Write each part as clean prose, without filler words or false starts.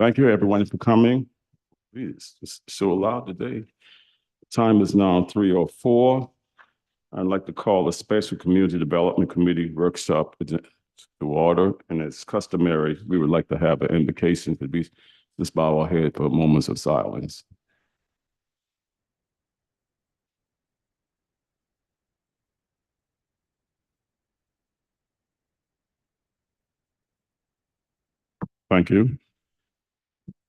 Thank you, everyone, for coming. Please, it's so loud today. Time is now 3:04. I'd like to call a special Community Development Committee workshop to order, and as customary, we would like to have an invocation to be just bow our head for moments of silence. Thank you.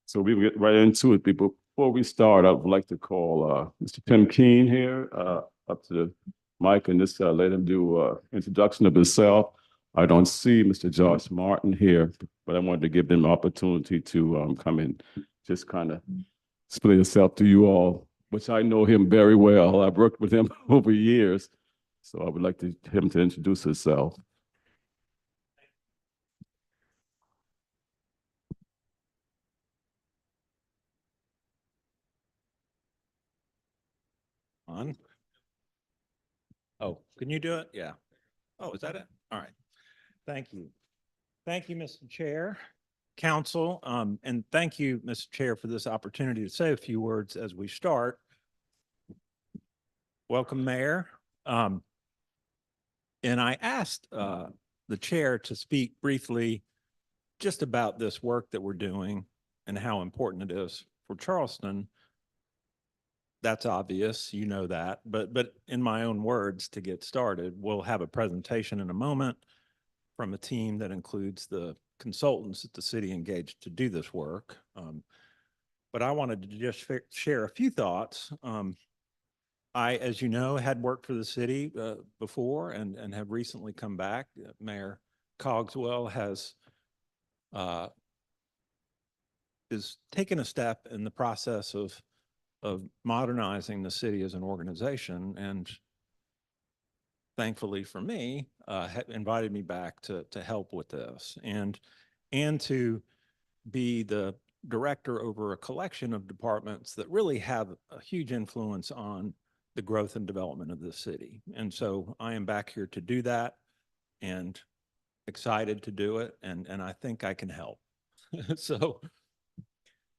So we will get right into it, people. Before we start, I would like to call Mr. Tim Keene here up to the mic and just let him do introduction of himself. I don't see Mr. Josh Martin here, but I wanted to give them opportunity to come in, just kind of split himself to you all, which I know him very well. I've worked with him over years, so I would like him to introduce himself. On. Oh, can you do it? Yeah. Oh, is that it? All right. Thank you. Thank you, Mr. Chair, Council, and thank you, Mr. Chair, for this opportunity to say a few words as we start. Welcome, Mayor. And I asked the chair to speak briefly just about this work that we're doing and how important it is for Charleston. That's obvious, you know that, but in my own words, to get started, we'll have a presentation in a moment from a team that includes the consultants that the city engaged to do this work. But I wanted to just share a few thoughts. I, as you know, had worked for the city before and have recently come back. Mayor Cogswell is taking a step in the process of modernizing the city as an organization, and thankfully for me, invited me back to help with this and to be the director over a collection of departments that really have a huge influence on the growth and development of the city. And so I am back here to do that and excited to do it, and I think I can help.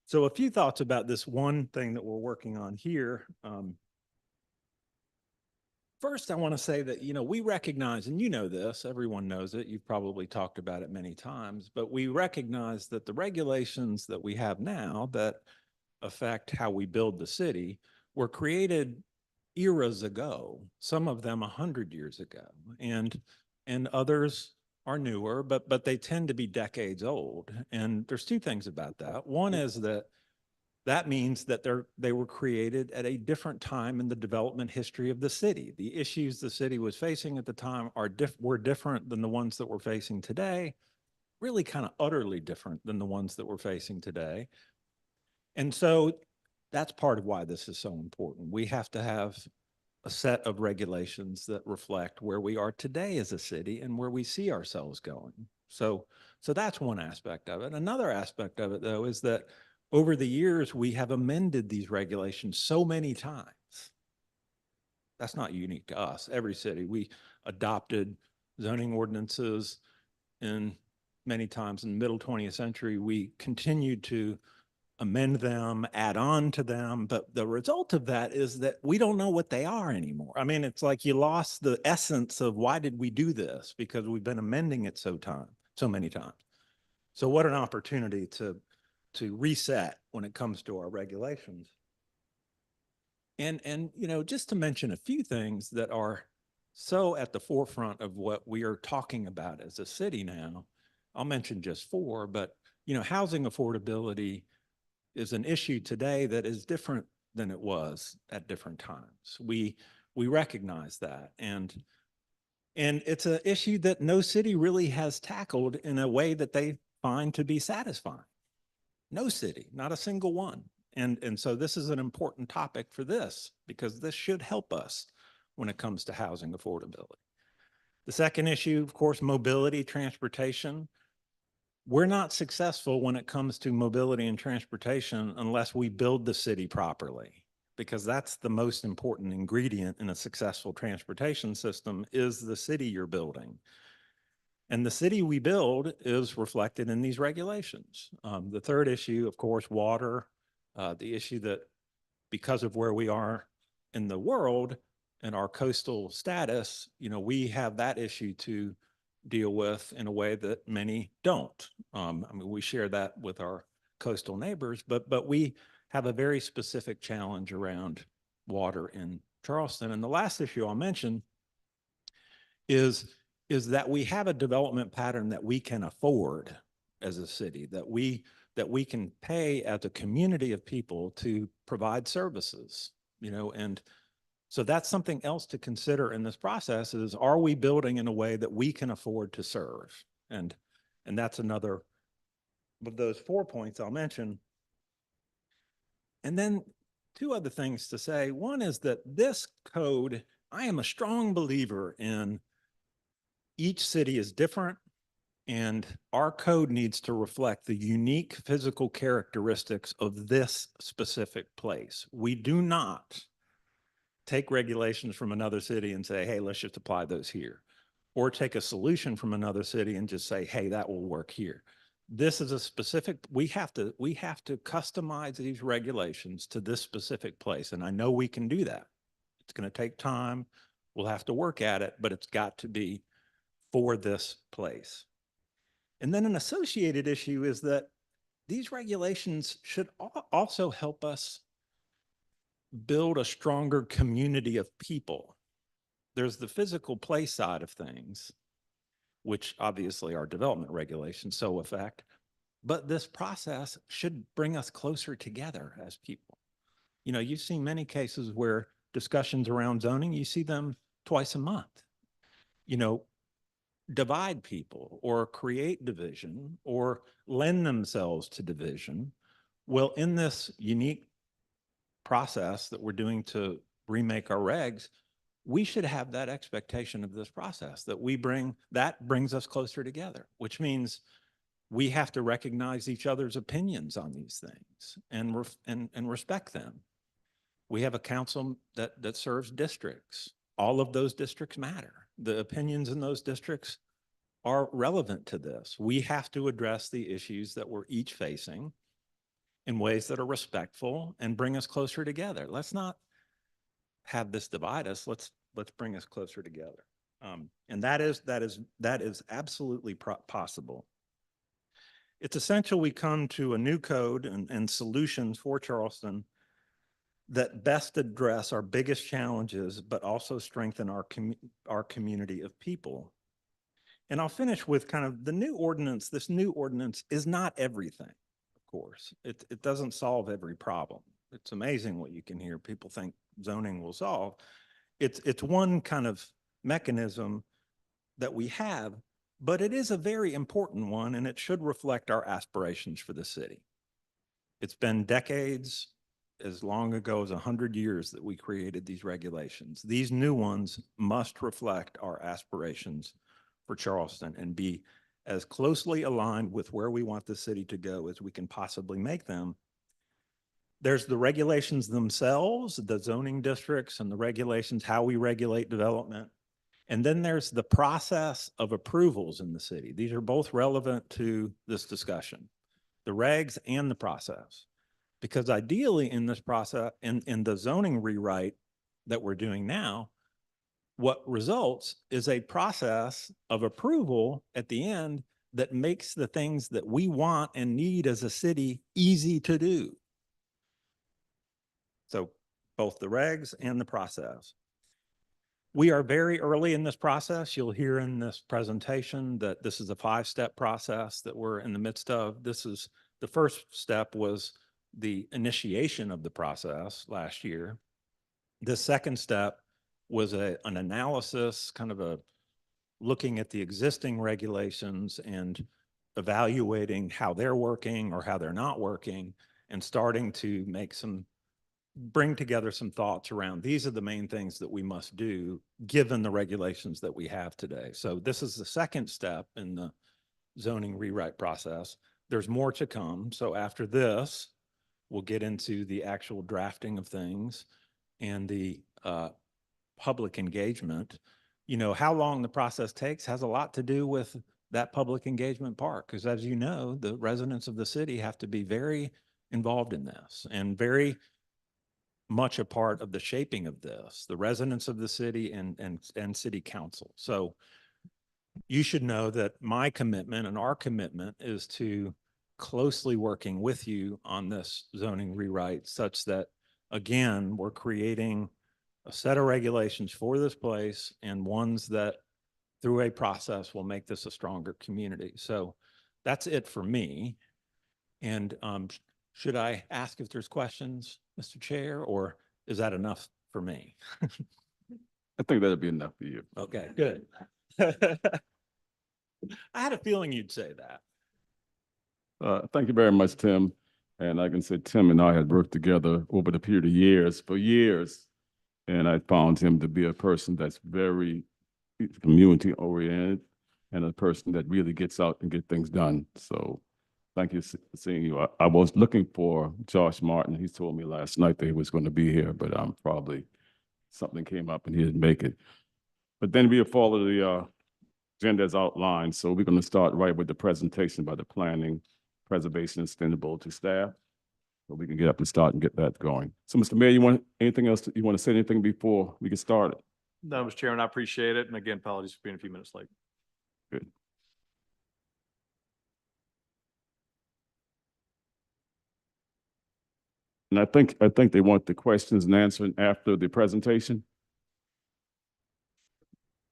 So a few thoughts about this one thing that we're working on here. First, I want to say that, we recognize, and you know this, everyone knows it, you've probably talked about it many times, but we recognize that the regulations that we have now that affect how we build the city were created eras ago, some of them 100 years ago, and others are newer, but they tend to be decades old. And there's two things about that. One is that means that they were created at a different time in the development history of the city. The issues the city was facing at the time were different than the ones that we're facing today, really kind of utterly different than the ones that we're facing today. And so that's part of why this is so important. We have to have a set of regulations that reflect where we are today as a city and where we see ourselves going. So that's one aspect of it. Another aspect of it, though, is that over the years, we have amended these regulations so many times. That's not unique to us. Every city, we adopted zoning ordinances many times in the middle 20th century. We continued to amend them, add on to them, but the result of that is that we don't know what they are anymore. I mean, it's like you lost the essence of why did we do this, because we've been amending it so many times. So what an opportunity to reset when it comes to our regulations. And just to mention a few things that are so at the forefront of what we are talking about as a city now. I'll mention just four, but housing affordability is an issue today that is different than it was at different times. We recognize that, and And it's an issue that no city really has tackled in a way that they find to be satisfying. No city, not a single one. And so this is an important topic for this, because this should help us when it comes to housing affordability. The second issue, of course, mobility, transportation. We're not successful when it comes to mobility and transportation unless we build the city properly, because that's the most important ingredient in a successful transportation system is the city you're building. And the city we build is reflected in these regulations. The third issue, of course, water, the issue that because of where we are in the world and our coastal status, we have that issue to deal with in a way that many don't. I mean, we share that with our coastal neighbors, but we have a very specific challenge around water in Charleston. And the last issue I'll mention is that we have a development pattern that we can afford as a city, that we can pay as a community of people to provide services, and so that's something else to consider in this process is, are we building in a way that we can afford to serve? And that's another of those 4 points I'll mention. And then two other things to say. One is that this code, I am a strong believer in each city is different, and our code needs to reflect the unique physical characteristics of this specific place. We do not take regulations from another city and say, hey, let's just apply those here. Or take a solution from another city and just say, hey, that will work here. This is a specific, we have to customize these regulations to this specific place. And I know we can do that. It's going to take time. We'll have to work at it, but it's got to be for this place. And then an associated issue is that these regulations should also help us build a stronger community of people. There's the physical place side of things, which obviously our development regulations so affect, but this process should bring us closer together as people. You've seen many cases where discussions around zoning, you see them twice a month. Divide people or create division or lend themselves to division. Well, in this unique process that we're doing to remake our regs, we should have that expectation of this process that that brings us closer together, which means we have to recognize each other's opinions on these things and respect them. We have a council that serves districts. All of those districts matter. The opinions in those districts are relevant to this. We have to address the issues that we're each facing in ways that are respectful and bring us closer together. Let's not have this divide us. Let's bring us closer together. And that is absolutely possible. It's essential we come to a new code and solutions for Charleston that best address our biggest challenges, but also strengthen our community of people. And I'll finish with kind of the new ordinance. This new ordinance is not everything, of course. It doesn't solve every problem. It's amazing what you can hear people think zoning will solve. It's one kind of mechanism that we have, but it is a very important one, and it should reflect our aspirations for the city. It's been decades, as long ago as 100 years, that we created these regulations. These new ones must reflect our aspirations for Charleston and be as closely aligned with where we want the city to go as we can possibly make them. There's the regulations themselves, the zoning districts and the regulations, how we regulate development. And then there's the process of approvals in the city. These are both relevant to this discussion, the regs and the process. Because ideally in this process, in the zoning rewrite that we're doing now, what results is a process of approval at the end that makes the things that we want and need as a city easy to do. So both the regs and the process. We are very early in this process. You'll hear in this presentation that this is a 5-step process that we're in the midst of. The first step was the initiation of the process last year. The second step was an analysis, kind of a looking at the existing regulations and evaluating how they're working or how they're not working, and starting to bring together some thoughts around these are the main things that we must do given the regulations that we have today. So this is the second step in the zoning rewrite process. There's more to come. So after this, we'll get into the actual drafting of things and the public engagement. You know, how long the process takes has a lot to do with that public engagement part, because as you know, the residents of the city have to be very involved in this and very much a part of the shaping of this, the residents of the city and city council. So you should know that my commitment and our commitment is to closely working with you on this zoning rewrite such that, again, we're creating a set of regulations for this place and ones that through a process will make this a stronger community. So that's it for me. And should I ask if there's questions, Mr. Chair, or is that enough for me? I think that'd be enough for you. Okay, good. I had a feeling you'd say that. Thank you very much, Tim. And I can say Tim and I had worked together over the period of years, for years. And I found him to be a person that's very community oriented and a person that really gets out and get things done. So thank you for seeing you. I was looking for Josh Martin. He told me last night that he was going to be here, but probably something came up and he didn't make it. But then we'll follow the agenda as outlined. So we're going to start right with the presentation by the Planning, Preservation, and Sustainability staff. So we can get up and start and get that going. So, Mr. Mayor, you want anything else? You want to say anything before we get started? No, Mr. Chairman, I appreciate it. And again, apologies for being a few minutes late. Good. And I think they want the questions and answers after the presentation.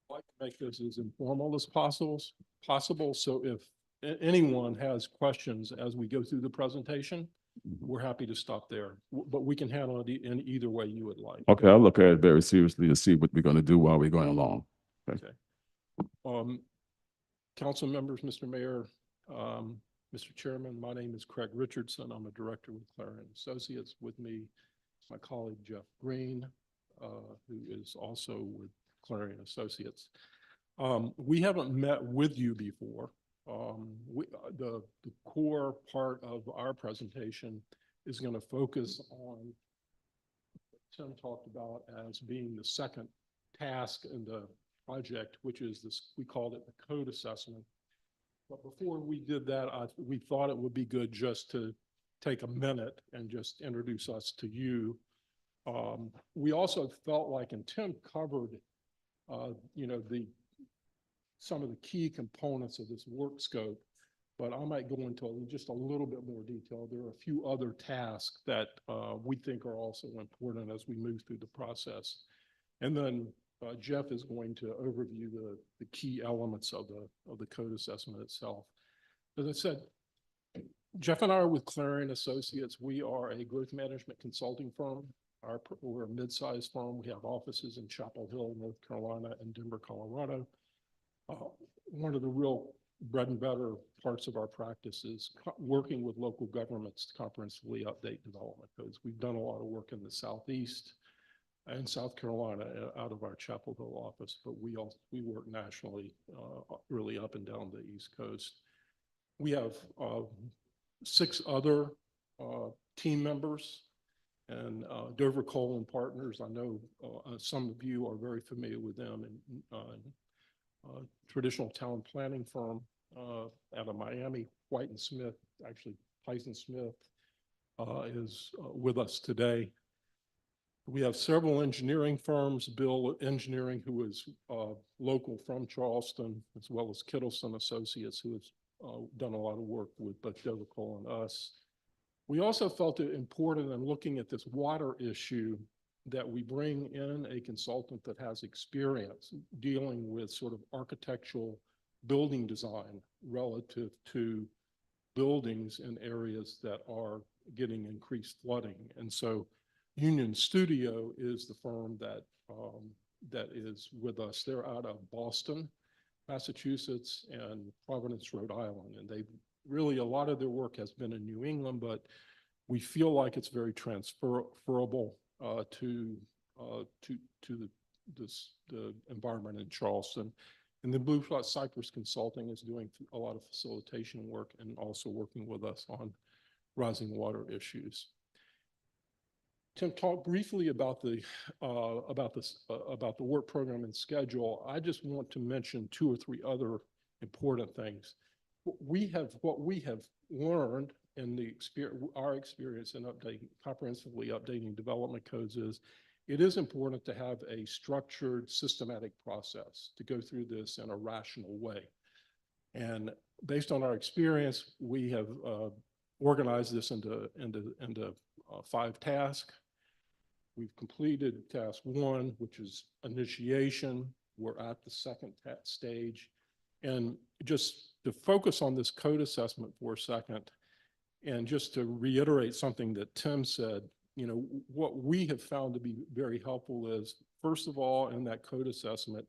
I'd like to make this as informal as possible. So if anyone has questions as we go through the presentation, we're happy to stop there, but we can handle it in either way you would like. Okay, I'll look at it very seriously to see what we're going to do while we're going along. Okay. Council members, Mr. Mayor, Mr. Chairman, my name is Craig Richardson. I'm a director with Clarion Associates. With me, my colleague Jeff Green, who is also with Clarion Associates. We haven't met with you before. The core part of our presentation is going to focus on what Tim talked about as being the second task in the project, which is this, we called it the code assessment. But before we did that, we thought it would be good just to take a minute and just introduce us to you. We also felt like, and Tim covered, you know, some of the key components of this work scope, but I might go into just a little bit more detail. There are a few other tasks that we think are also important as we move through the process. And then Jeff is going to overview the key elements of the code assessment itself. As I said, Jeff and I are with Clarion Associates. We are a growth management consulting firm. We're a mid-sized firm. We have offices in Chapel Hill, North Carolina, and Denver, Colorado. One of the real bread and butter parts of our practice is working with local governments to comprehensively update development codes. We've done a lot of work in the Southeast and South Carolina out of our Chapel Hill office, but we work nationally, really up and down the East Coast. We have 6 other team members, and Dover Cole and Partners. I know some of you are very familiar with them, and traditional town planning firm out of Miami. White and Smith, actually Tyson Smith, is with us today. We have several engineering firms, Bill Engineering, who is local from Charleston, as well as Kittleson Associates, who has done a lot of work with both Dover Cole and us. We also felt it important in looking at this water issue that we bring in a consultant that has experience dealing with sort of architectural building design relative to buildings in areas that are getting increased flooding. And so Union Studio is the firm that is with us. They're out of Boston, Massachusetts and Providence, Rhode Island. And they really, a lot of their work has been in New England, but we feel like it's very transferable to the environment in Charleston. And then Blue Flat Cypress Consulting is doing a lot of facilitation work and also working with us on rising water issues. Tim talked briefly about the work program and schedule. I just want to mention 2 or 3 other important things. What we have learned in our experience in comprehensively updating development codes is it is important to have a structured, systematic process to go through this in a rational way. And based on our experience, we have organized this into 5 tasks. We've completed task 1, which is initiation. We're at the second stage. And just to focus on this code assessment for a second, and just to reiterate something that Tim said, you know, what we have found to be very helpful is, first of all, in that code assessment,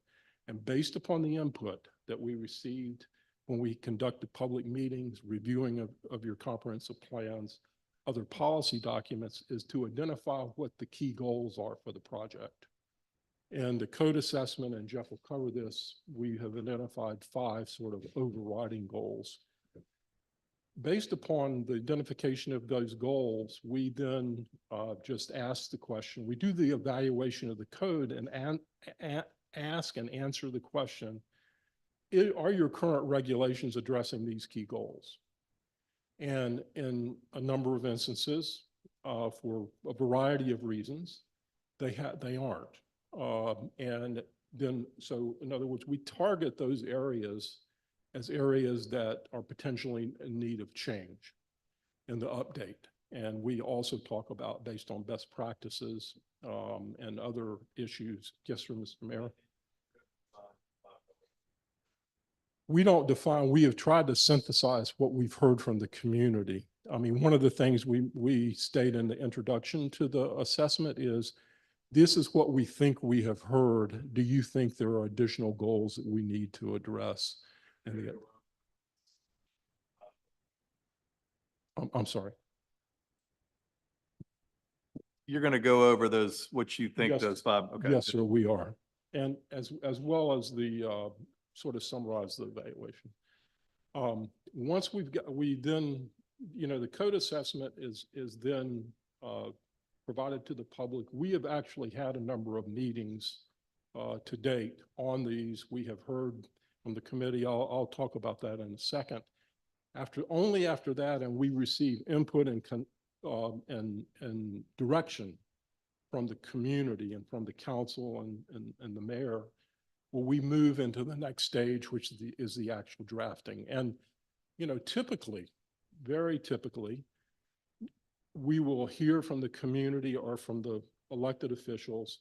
and based upon the input that we received when we conducted public meetings, reviewing of your comprehensive plans, other policy documents, is to identify what the key goals are for the project. And the code assessment, and Jeff will cover this, we have identified 5 sort of overriding goals. Based upon the identification of those goals, we then just ask the question, we do the evaluation of the code and ask and answer the question, are your current regulations addressing these key goals? And in a number of instances, for a variety of reasons, they aren't. And then, so in other words, we target those areas as areas that are potentially in need of change in the update. And we also talk about based on best practices and other issues. Yes, sir, Mr. Mayor. We don't define, we have tried to synthesize what we've heard from the community. I mean, one of the things we state in the introduction to the assessment is, this is what we think we have heard. Do you think there are additional goals that we need to address? And I'm sorry. You're going to go over those, what you think Yes. those 5, okay. Yes, sir, we are. And as well as the sort of summarize the evaluation. Once we then, you know, the code assessment is then provided to the public. We have actually had a number of meetings to date on these. We have heard from the committee. I'll talk about that in a second. Only after that, and we receive input and direction from the community and from the council and the mayor, will we move into the next stage, which is the actual drafting. And, you know, typically, very typically, we will hear from the community or from the elected officials,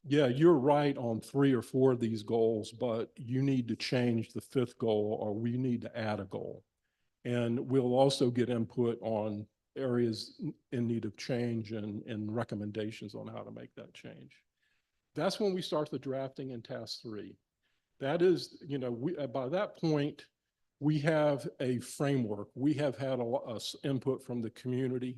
yeah, you're right on 3 or 4 of these goals, but you need to change the 5th goal, or we need to add a goal. And we'll also get input on areas in need of change and recommendations on how to make that change. That's when we start the drafting in task 3. That is, you know, by that point, we have a framework. We have had a input from the community.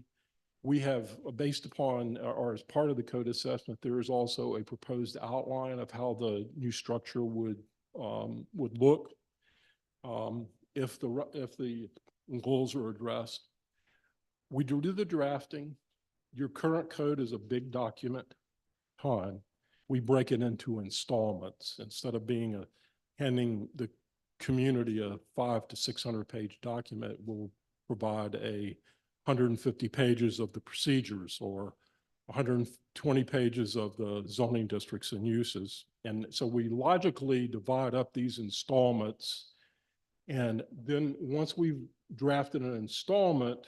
We have, based upon, or as part of the code assessment, there is also a proposed outline of how the new structure would look if the goals are addressed. We do the drafting. Your current code is a big document. We break it into installments instead of handing the community a 500 to 600 page document. We'll provide 150 pages of the procedures or 120 pages of the zoning districts and uses. And so we logically divide up these installments. And then once we've drafted an installment,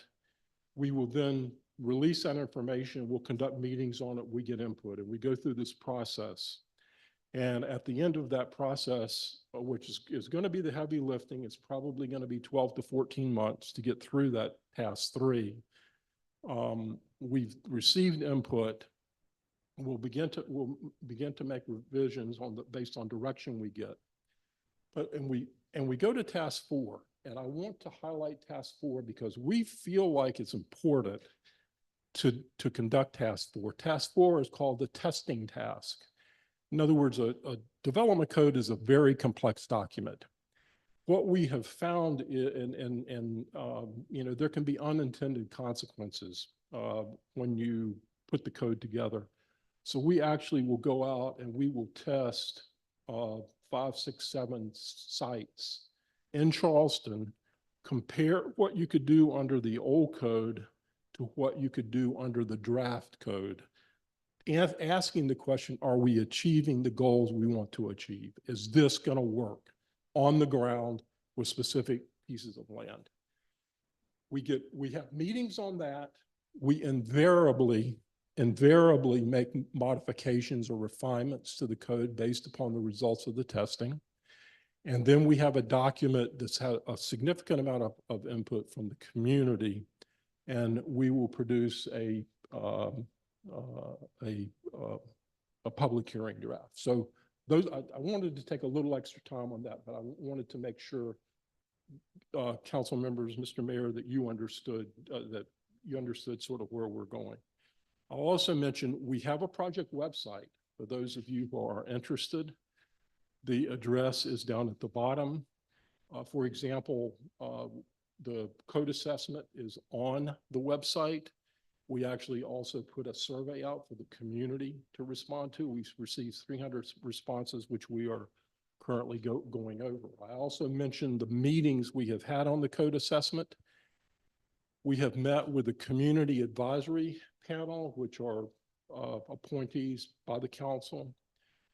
we will then release that information. We'll conduct meetings on it. We get input and we go through this process. And at the end of that process, which is going to be the heavy lifting, it's probably going to be 12 to 14 months to get through that task 3. We've received input. We'll begin to make revisions based on direction we get. And we go to task 4, and I want to highlight task 4 because we feel like it's important to conduct task 4. Task 4 is called the testing task. In other words, a development code is a very complex document. What we have found there can be unintended consequences when you put the code together. So we actually will go out and we will test 5, 6, 7 sites in Charleston, compare what you could do under the old code to what you could do under the draft code. And asking the question, are we achieving the goals we want to achieve? Is this going to work on the ground with specific pieces of land? We have meetings on that. We invariably make modifications or refinements to the code based upon the results of the testing. And then we have a document that's had a significant amount of input from the community, and we will produce a public hearing draft. So those, I wanted to take a little extra time on that, but I wanted to make sure, council members, Mr. Mayor, that you understood sort of where we're going. I'll also mention we have a project website for those of you who are interested. The address is down at the bottom. For example, the code assessment is on the website. We actually also put a survey out for the community to respond to. We've received 300 responses, which we are currently going over. I also mentioned the meetings we have had on the code assessment. We have met with the community advisory panel, which are appointees by the council,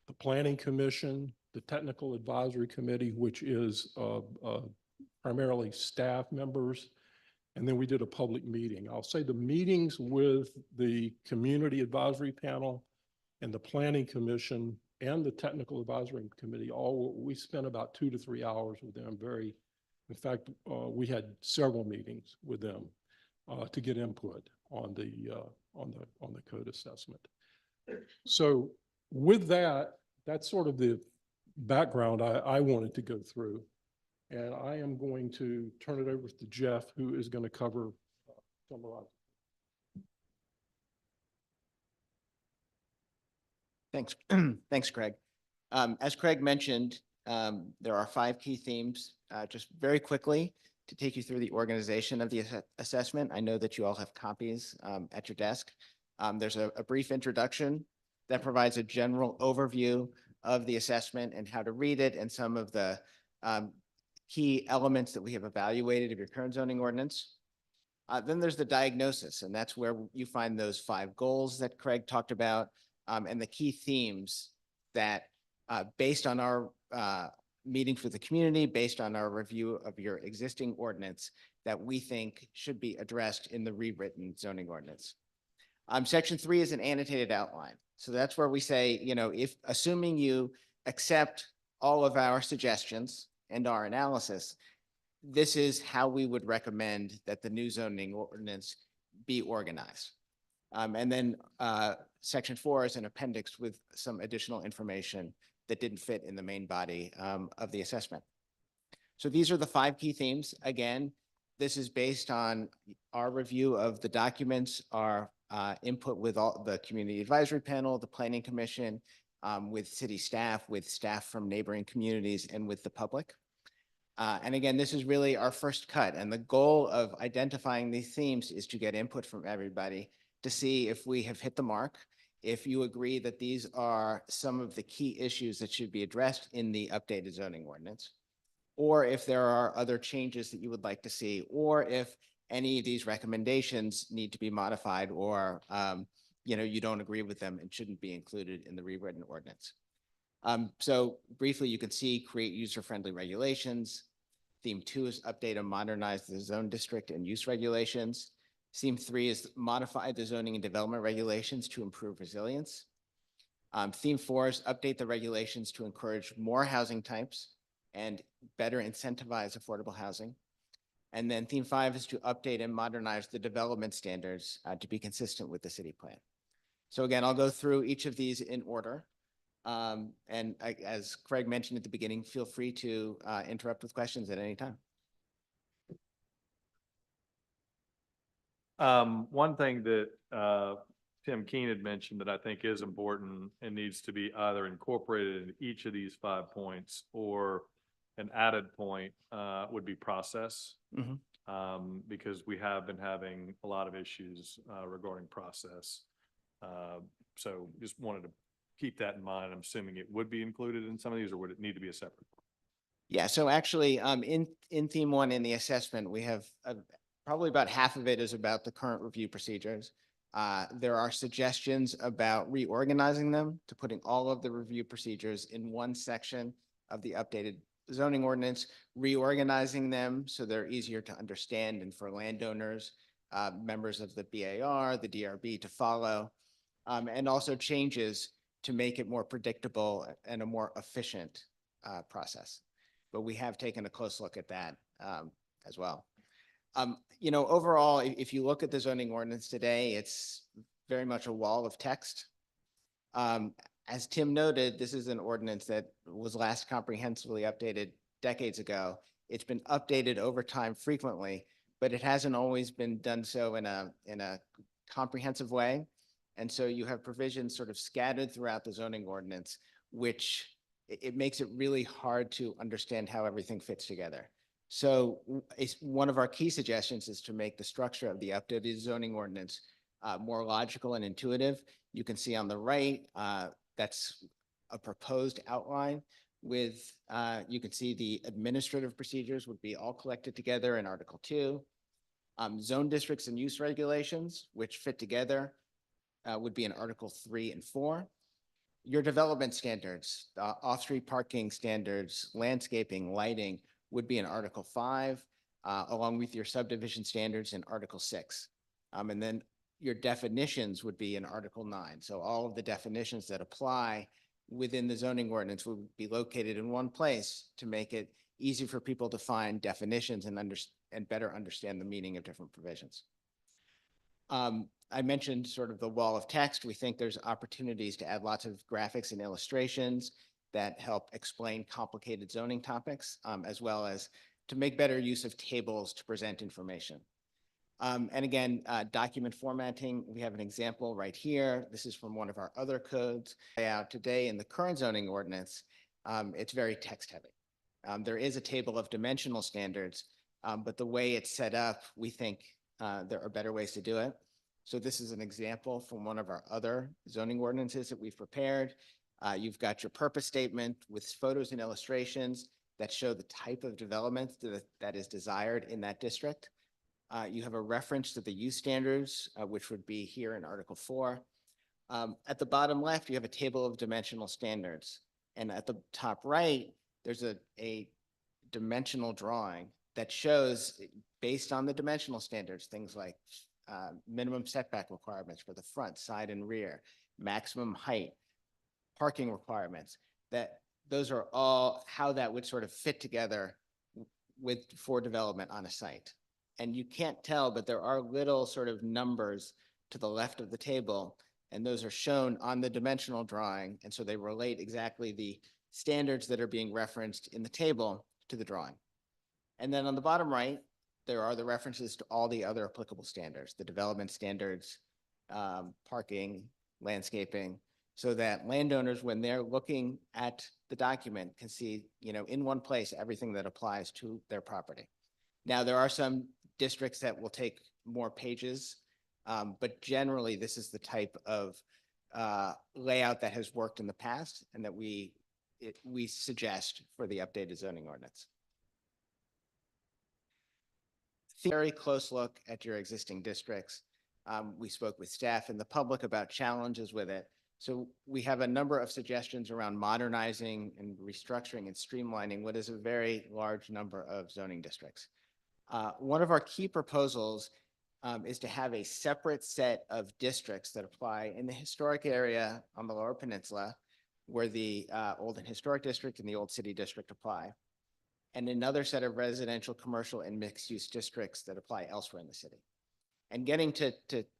the planning commission, the technical advisory committee, which is primarily staff members. And then we did a public meeting. I'll say the meetings with the community advisory panel and the planning commission and the technical advisory committee, we spent about 2 to 3 hours with them. In fact, we had several meetings with them to get input on the code assessment. So with that, that's sort of the background I wanted to go through. And I am going to turn it over to Jeff, who is going to cover summarize. Thanks. Thanks, Craig. As Craig mentioned, there are 5 key themes. Just very quickly to take you through the organization of the assessment. I know that you all have copies at your desk. There's a brief introduction that provides a general overview of the assessment and how to read it and some of the key elements that we have evaluated of your current zoning ordinance. Then there's the diagnosis, and that's where you find those 5 goals that Craig talked about and the key themes that based on our meetings with the community, based on our review of your existing ordinance, that we think should be addressed in the rewritten zoning ordinance. Section 3 is an annotated outline. So that's where we say, if assuming you accept all of our suggestions and our analysis, this is how we would recommend that the new zoning ordinance be organized. And then section 4 is an appendix with some additional information that didn't fit in the main body of the assessment. So these are the 5 key themes. Again, this is based on our review of the documents, our input with all the community advisory panel, the planning commission, with city staff, with staff from neighboring communities, and with the public. And again, this is really our first cut. And the goal of identifying these themes is to get input from everybody to see if we have hit the mark, if you agree that these are some of the key issues that should be addressed in the updated zoning ordinance, or if there are other changes that you would like to see, or if any of these recommendations need to be modified, or you don't agree with them and shouldn't be included in the rewritten ordinance. So briefly, you can see create user-friendly regulations. Theme 2 is update and modernize the zone district and use regulations. Theme 3 is modify the zoning and development regulations to improve resilience. Theme 4 is update the regulations to encourage more housing types and better incentivize affordable housing. And then theme 5 is to update and modernize the development standards to be consistent with the city plan. So again, I'll go through each of these in order. As Craig mentioned at the beginning, feel free to interrupt with questions at any time. One thing that Tim Keene had mentioned that I think is important and needs to be either incorporated in each of these 5 points or an added point would be process. Mhm. Because we have been having a lot of issues regarding process. So just wanted to keep that in mind. I'm assuming it would be included in some of these, or would it need to be a separate? Yeah, so actually, in theme one in the assessment, we have probably about half of it is about the current review procedures. There are suggestions about reorganizing them to putting all of the review procedures in one section of the updated zoning ordinance, reorganizing them so they're easier to understand and for landowners, members of the BAR, the DRB to follow, and also changes to make it more predictable and a more efficient process. But we have taken a close look at that as well. Overall, if you look at the zoning ordinance today, it's very much a wall of text. As Tim noted, this is an ordinance that was last comprehensively updated decades ago. It's been updated over time frequently, but it hasn't always been done so in a comprehensive way. And so you have provisions sort of scattered throughout the zoning ordinance, which it makes it really hard to understand how everything fits together. So one of our key suggestions is to make the structure of the updated zoning ordinance more logical and intuitive. You can see on the right, that's a proposed outline with, you can see the administrative procedures would be all collected together in Article 2. Zone districts and use regulations, which fit together, would be in Article 3 and 4. Your development standards, off-street parking standards, landscaping, lighting would be in Article 5, along with your subdivision standards in Article 6. And then your definitions would be in Article 9. So all of the definitions that apply within the zoning ordinance would be located in one place to make it easy for people to find definitions and better understand the meaning of different provisions. I mentioned sort of the wall of text. We think there's opportunities to add lots of graphics and illustrations that help explain complicated zoning topics, as well as to make better use of tables to present information. And again, document formatting, we have an example right here. This is from one of our other codes. Today in the current zoning ordinance, it's very text heavy. There is a table of dimensional standards, but the way it's set up, we think there are better ways to do it. So this is an example from one of our other zoning ordinances that we've prepared. You've got your purpose statement with photos and illustrations that show the type of development that is desired in that district. You have a reference to the use standards, which would be here in Article 4. At the bottom left, you have a table of dimensional standards. And at the top right, there's a dimensional drawing that shows, based on the dimensional standards, things like minimum setback requirements for the front, side, and rear, maximum height, parking requirements, that those are all how that would sort of fit together for development on a site. And you can't tell, but there are little sort of numbers to the left of the table, and those are shown on the dimensional drawing. And so they relate exactly the standards that are being referenced in the table to the drawing. And then on the bottom right, there are the references to all the other applicable standards, the development standards, parking, landscaping, so that landowners, when they're looking at the document, can see, in one place, everything that applies to their property. Now, there are some districts that will take more pages, but generally, this is the type of layout that has worked in the past and that we suggest for the updated zoning ordinance. Very close look at your existing districts. We spoke with staff and the public about challenges with it. So we have a number of suggestions around modernizing and restructuring and streamlining what is a very large number of zoning districts. One of our key proposals is to have a separate set of districts that apply in the historic area on the Lower Peninsula, where the Old and Historic District and the Old City District apply, and another set of residential, commercial, and mixed-use districts that apply elsewhere in the city. And getting to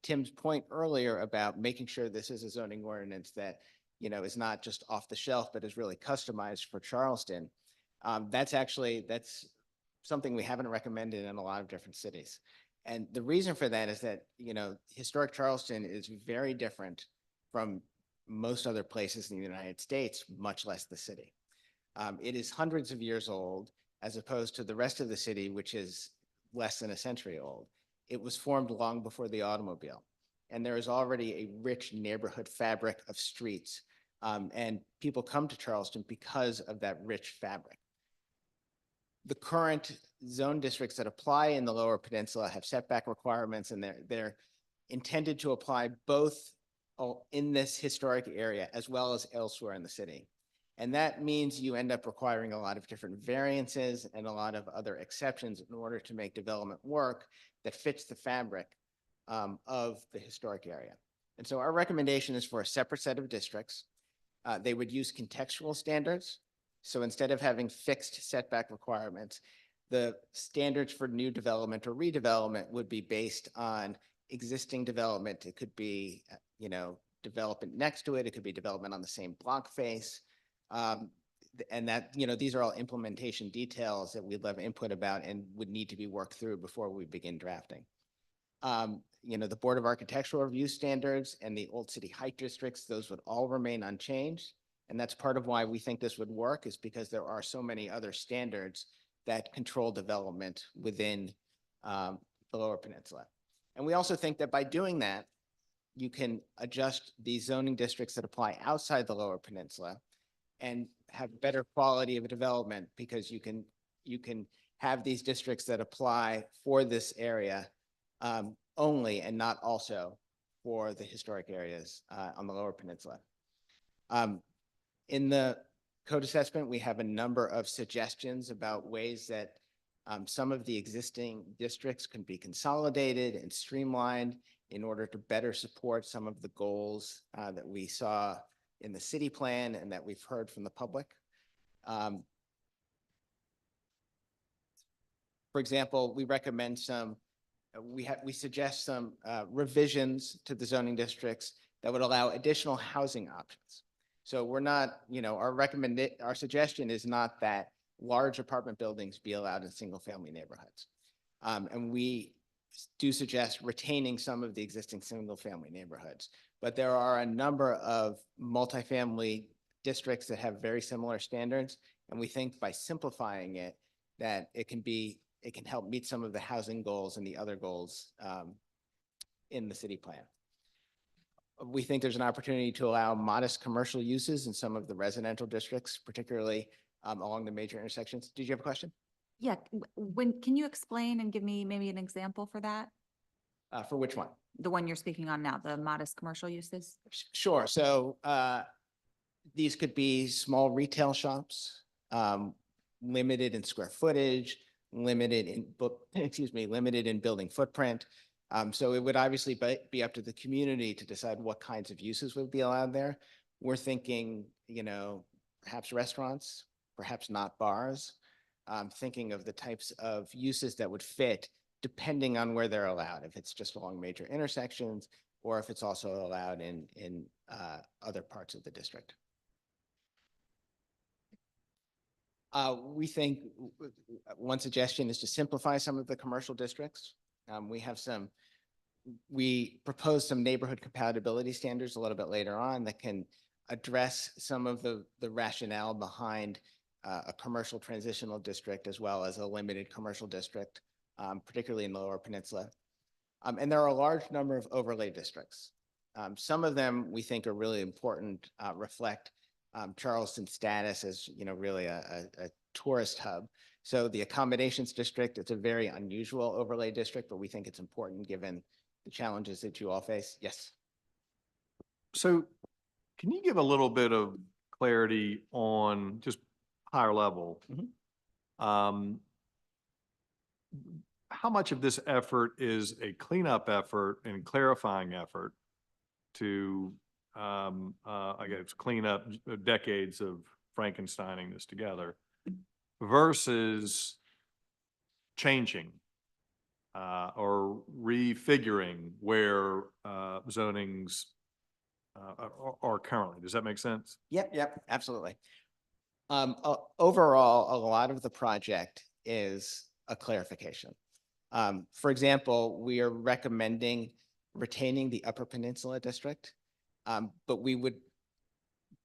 Tim's point earlier about making sure this is a zoning ordinance that is not just off the shelf, but is really customized for Charleston. That's something we haven't recommended in a lot of different cities. And the reason for that is that, historic Charleston is very different from most other places in the United States, much less the city. It is hundreds of years old, as opposed to the rest of the city, which is less than a century old. It was formed long before the automobile. And there is already a rich neighborhood fabric of streets. And people come to Charleston because of that rich fabric. The current zone districts that apply in the Lower Peninsula have setback requirements, and they're intended to apply both in this historic area as well as elsewhere in the city. And that means you end up requiring a lot of different variances and a lot of other exceptions in order to make development work that fits the fabric of the historic area. And so our recommendation is for a separate set of districts. They would use contextual standards. So instead of having fixed setback requirements, the standards for new development or redevelopment would be based on existing development. It could be, development next to it. It could be development on the same block face. And that, these are all implementation details that we'd love input about and would need to be worked through before we begin drafting. The Board of Architectural Review standards and the Old City Height districts, those would all remain unchanged. And that's part of why we think this would work, is because there are so many other standards that control development within the Lower Peninsula. And we also think that by doing that, you can adjust the zoning districts that apply outside the Lower Peninsula and have better quality of development, because you can have these districts that apply for this area only, and not also for the historic areas on the Lower Peninsula. In the code assessment, we have a number of suggestions about ways that some of the existing districts can be consolidated and streamlined in order to better support some of the goals that we saw in the city plan and that we've heard from the public. For example, we recommend we suggest some revisions to the zoning districts that would allow additional housing options. So we're not, our suggestion is not that large apartment buildings be allowed in single family neighborhoods. And we do suggest retaining some of the existing single family neighborhoods, but there are a number of multifamily districts that have very similar standards. And we think by simplifying it, that it can help meet some of the housing goals and the other goals in the city plan. We think there's an opportunity to allow modest commercial uses in some of the residential districts, particularly along the major intersections. Did you have a question? Yeah, can you explain and give me maybe an example for that? For which one? The one you're speaking on now, the modest commercial uses? Sure. So these could be small retail shops, limited in square footage, limited in building footprint. So it would obviously be up to the community to decide what kinds of uses would be allowed there. We're thinking, perhaps restaurants, perhaps not bars. Thinking of the types of uses that would fit depending on where they're allowed, if it's just along major intersections or if it's also allowed in other parts of the district. We think one suggestion is to simplify some of the commercial districts. We propose some neighborhood compatibility standards a little bit later on that can address some of the rationale behind a commercial transitional district as well as a limited commercial district, particularly in the Lower Peninsula. And there are a large number of overlay districts. Some of them we think are really important, reflect Charleston's status as really a tourist hub. So the accommodations district, it's a very unusual overlay district, but we think it's important given the challenges that you all face. Yes. So can you give a little bit of clarity on just higher level? How much of this effort is a cleanup effort and clarifying effort to, I guess, clean up decades of Frankensteining this together versus changing or refiguring where zoning's are currently. Does that make sense? Yep, absolutely. Overall, a lot of the project is a clarification. For example, we are recommending retaining the Upper Peninsula District, but we would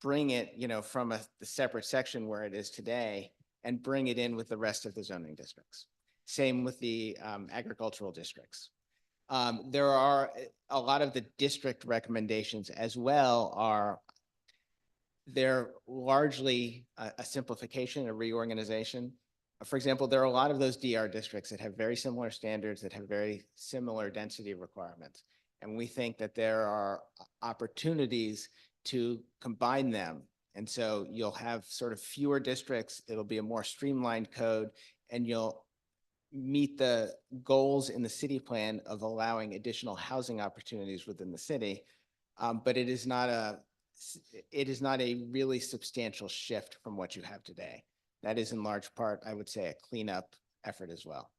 bring it, from the separate section where it is today and bring it in with the rest of the zoning districts. Same with the agricultural districts. There are a lot of the district recommendations as well they're largely a simplification, a reorganization. For example, there are a lot of those DR districts that have very similar standards, that have very similar density requirements. And we think that there are opportunities to combine them. And so you'll have sort of fewer districts, it'll be a more streamlined code, and you'll meet the goals in the city plan of allowing additional housing opportunities within the city. But it is not a really substantial shift from what you have today. That is in large part, I would say, a cleanup effort as well.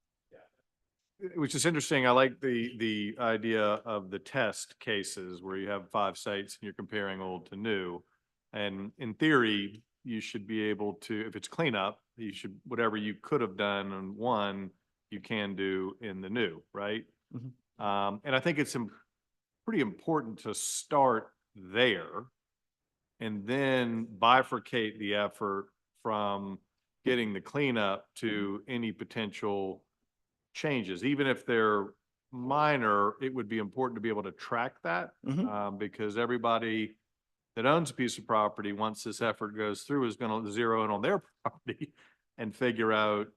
Which is interesting. I like the idea of the test cases where you have 5 sites and you're comparing old to new. And in theory, you should be able to, if it's cleanup, whatever you could have done on one, you can do in the new, right? Mhm. And I think it's pretty important to start there and then bifurcate the effort from getting the cleanup to any potential changes. Even if they're minor, it would be important to be able to track that, because everybody that owns a piece of property, once this effort goes through, is going to zero in on their property and figure out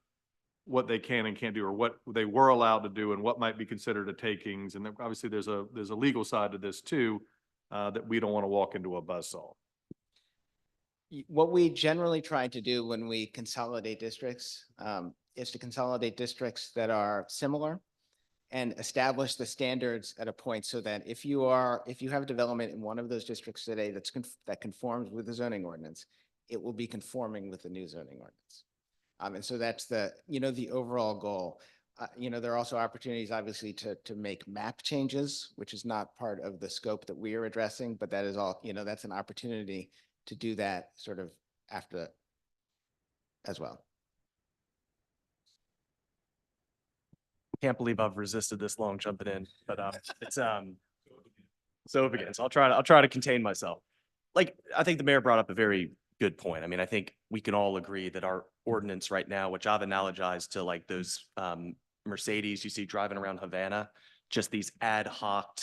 what they can and can't do, or what they were allowed to do, and what might be considered a takings. And then obviously there's a legal side to this too, that we don't want to walk into a buzzsaw. What we generally try to do when we consolidate districts is to consolidate districts that are similar and establish the standards at a point so that if you have development in one of those districts today that conforms with the zoning ordinance, it will be conforming with the new zoning ordinance. And so that's the overall goal. There are also opportunities, obviously, to make map changes, which is not part of the scope that we are addressing, but that is all, that's an opportunity to do that sort of after as well. Can't believe I've resisted this long jumping in, but it's so it begins. I'll try to contain myself. Like, I think the mayor brought up a very good point. I mean, I think we can all agree that our ordinance right now, which I've analogized to like those Mercedes you see driving around Havana, just these ad hoc,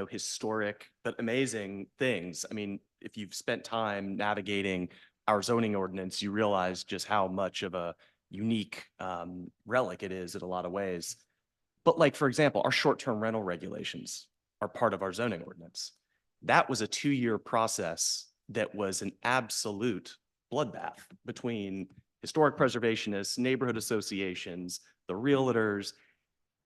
historic but amazing things. I mean, if you've spent time navigating our zoning ordinance, you realize just how much of a unique relic it is in a lot of ways. But like, for example, our short-term rental regulations are part of our zoning ordinance. That was a 2-year process that was an absolute bloodbath between historic preservationists, neighborhood associations, the realtors.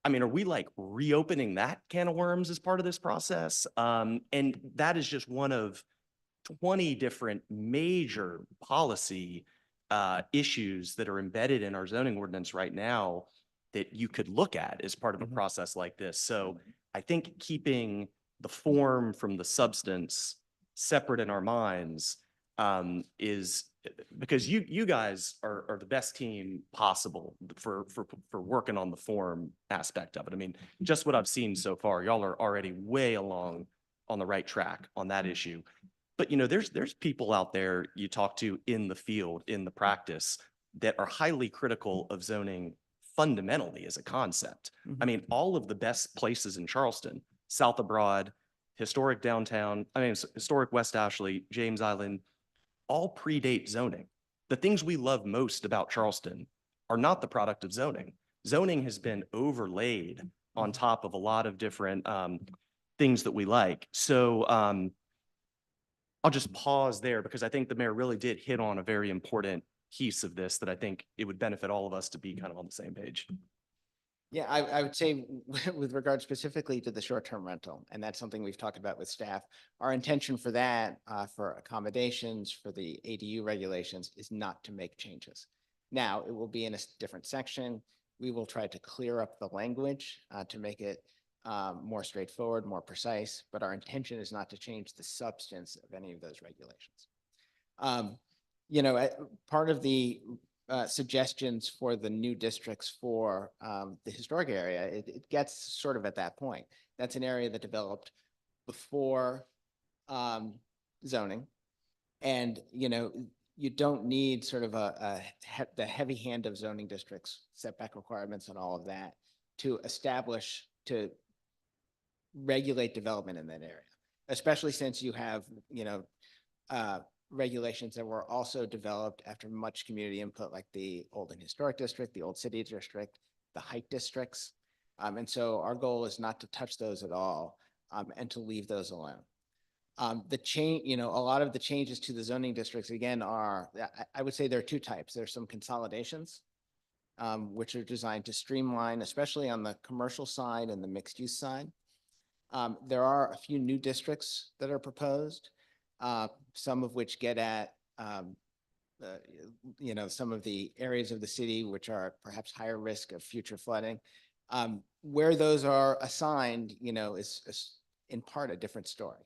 I mean, are we like reopening that can of worms as part of this process? And that is just one of 20 different major policy issues that are embedded in our zoning ordinance right now that you could look at as part of a process like this. So I think keeping the form from the substance separate in our minds is because you guys are the best team possible for working on the form aspect of it. I mean, just what I've seen so far, y'all are already way along on the right track on that issue. But there's people out there you talk to in the field, in the practice, that are highly critical of zoning fundamentally as a concept. I mean, all of the best places in Charleston, South of Broad, historic downtown, historic West Ashley, James Island, all predate zoning. The things we love most about Charleston are not the product of zoning. Zoning has been overlaid on top of a lot of different things that we like. So I'll just pause there because I think the mayor really did hit on a very important piece of this that I think it would benefit all of us to be kind of on the same page. Yeah, I would say with regard specifically to the short-term rental, and that's something we've talked about with staff, our intention for that, for accommodations, for the ADU regulations, is not to make changes. Now, it will be in a different section. We will try to clear up the language to make it more straightforward, more precise, but our intention is not to change the substance of any of those regulations. You know, part of the suggestions for the new districts for the historic area, it gets sort of at that point. That's an area that developed before zoning. And, you know, you don't need sort of the heavy hand of zoning districts, setback requirements and all of that to establish, to regulate development in that area, especially since you have, you know, regulations that were also developed after much community input, like the Old and Historic District, the Old City District, the Height Districts. And so our goal is not to touch those at all and to leave those alone. The change, you know, a lot of the changes to the zoning districts, again, are, I would say there are two types. There's some consolidations, which are designed to streamline, especially on the commercial side and the mixed use side. There are a few new districts that are proposed, some of which get at, you know, some of the areas of the city which are perhaps higher risk of future flooding. Where those are assigned, you know, is in part a different story.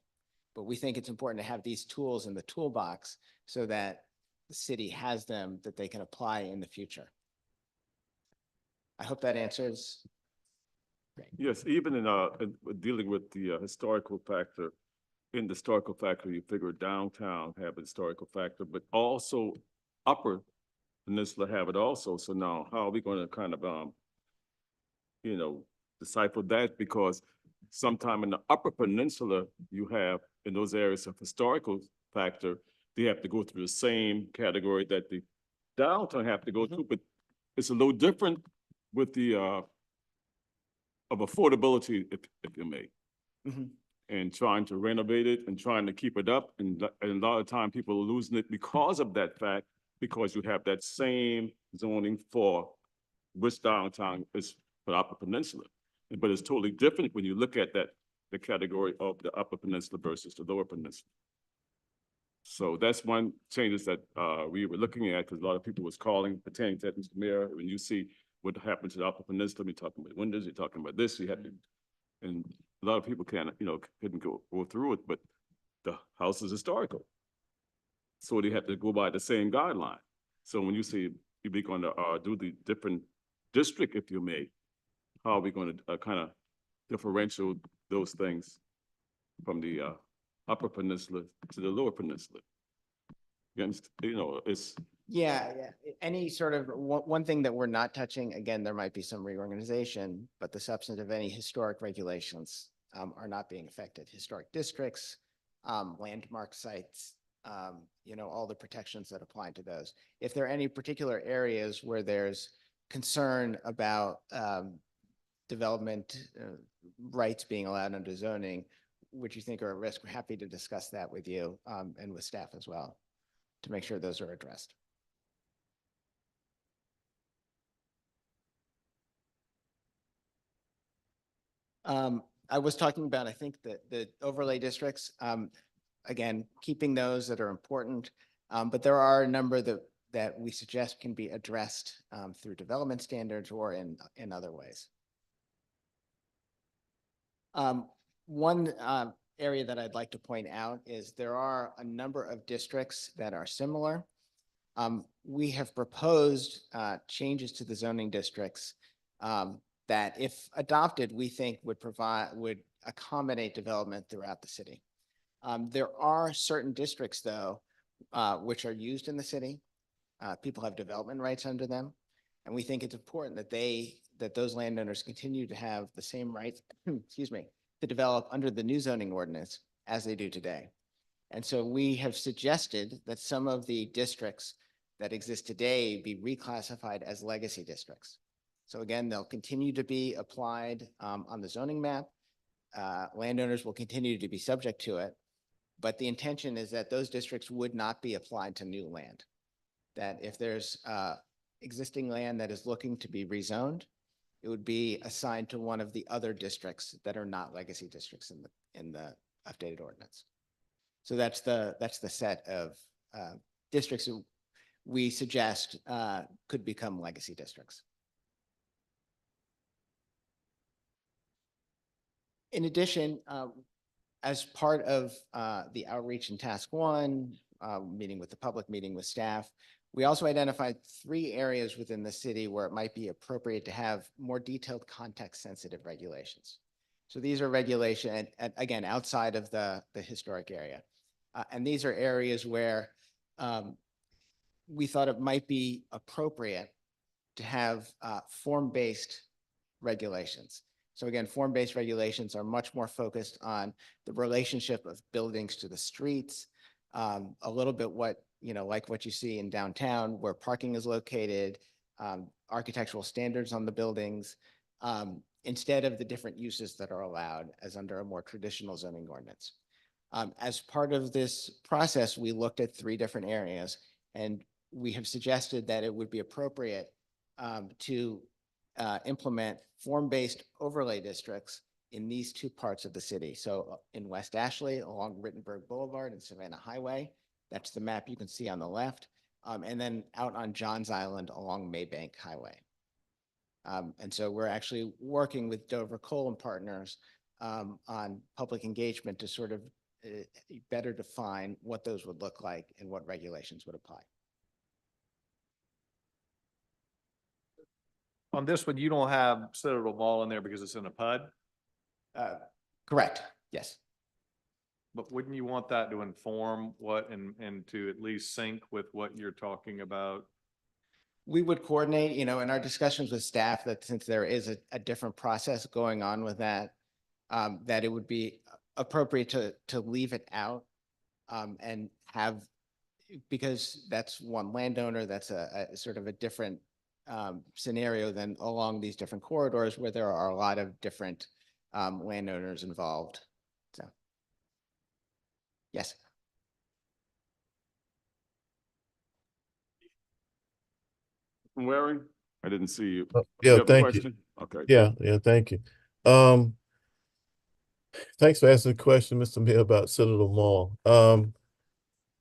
But we think it's important to have these tools in the toolbox so that the city has them that they can apply in the future. I hope that answers. Great. Yes, even in dealing with the historical factor, in the historical factor, you figure downtown have a historical factor, but also Upper Peninsula have it also. So now how are we going to kind of, you know, decipher that? Because sometime in the Upper Peninsula, you have in those areas of historical factor, they have to go through the same category that the downtown have to go through, but it's a little different with the of affordability, if you may, and trying to renovate it and trying to keep it up. And a lot of time people are losing it because of that fact, because you have that same zoning for which downtown is for the Upper Peninsula. But it's totally different when you look at that, the category of the Upper Peninsula versus the Lower Peninsula. So that's one changes that we were looking at, because a lot of people was calling, pertaining to that, Mr. Mayor, when you see what happened to the Upper Peninsula, you're talking about windows, you're talking about this, you had to, and a lot of people can't, you know, couldn't go through it, but the house is historical. So they had to go by the same guideline. So when you say you'll be going to do the different district, if you may, how are we going to kind of differentiate those things from the Upper Peninsula to the Lower Peninsula? Against, you know, it's. Yeah. Any sort of, one thing that we're not touching, again, there might be some reorganization, but the substance of any historic regulations are not being affected. Historic districts, landmark sites, you know, all the protections that apply to those. If there are any particular areas where there's concern about development rights being allowed under zoning, which you think are at risk, we're happy to discuss that with you and with staff as well to make sure those are addressed. I was talking about, I think that the overlay districts, again, keeping those that are important, but there are a number that we suggest can be addressed through development standards or in other ways. One area that I'd like to point out is there are a number of districts that are similar. We have proposed changes to the zoning districts that, if adopted, we think would accommodate development throughout the city. There are certain districts, though, which are used in the city. People have development rights under them, and we think it's important that those landowners continue to have the same rights, excuse me, to develop under the new zoning ordinance as they do today. And so we have suggested that some of the districts that exist today be reclassified as legacy districts. So again, they'll continue to be applied on the zoning map. Landowners will continue to be subject to it, but the intention is that those districts would not be applied to new land. That if there's existing land that is looking to be rezoned, it would be assigned to one of the other districts that are not legacy districts in the updated ordinance. So that's the set of districts that we suggest could become legacy districts. In addition, as part of the outreach in task one, meeting with the public, meeting with staff, we also identified 3 areas within the city where it might be appropriate to have more detailed context-sensitive regulations. So these are regulation, and again, outside of the historic area. And these are areas where we thought it might be appropriate to have form-based regulations. So again, form-based regulations are much more focused on the relationship of buildings to the streets, a little bit what, like what you see in downtown where parking is located, architectural standards on the buildings, instead of the different uses that are allowed as under a more traditional zoning ordinance. As part of this process, we looked at 3 different areas, and we have suggested that it would be appropriate to implement form-based overlay districts in these 2 parts of the city. So in West Ashley along Rittenberg Boulevard and Savannah Highway, that's the map you can see on the left, and then out on Johns Island along Maybank Highway. And so we're actually working with Dover Cole and Partners on public engagement to sort of better define what those would look like and what regulations would apply. On this one, you don't have Citadel Mall in there because it's in a PUD, Correct, yes. but wouldn't you want that to inform what and to at least sync with what you're talking about? We would coordinate, in our discussions with staff, that since there is a different process going on with that, that it would be appropriate to leave it out and have, because that's one landowner, that's a sort of a different scenario than along these different corridors where there are a lot of different landowners involved. So, yes. Waring, I didn't see you. Yeah, You have a thank you. question? Okay. Yeah, thank you. Thanks for asking the question, Mr. Mayor, about Citadel Mall.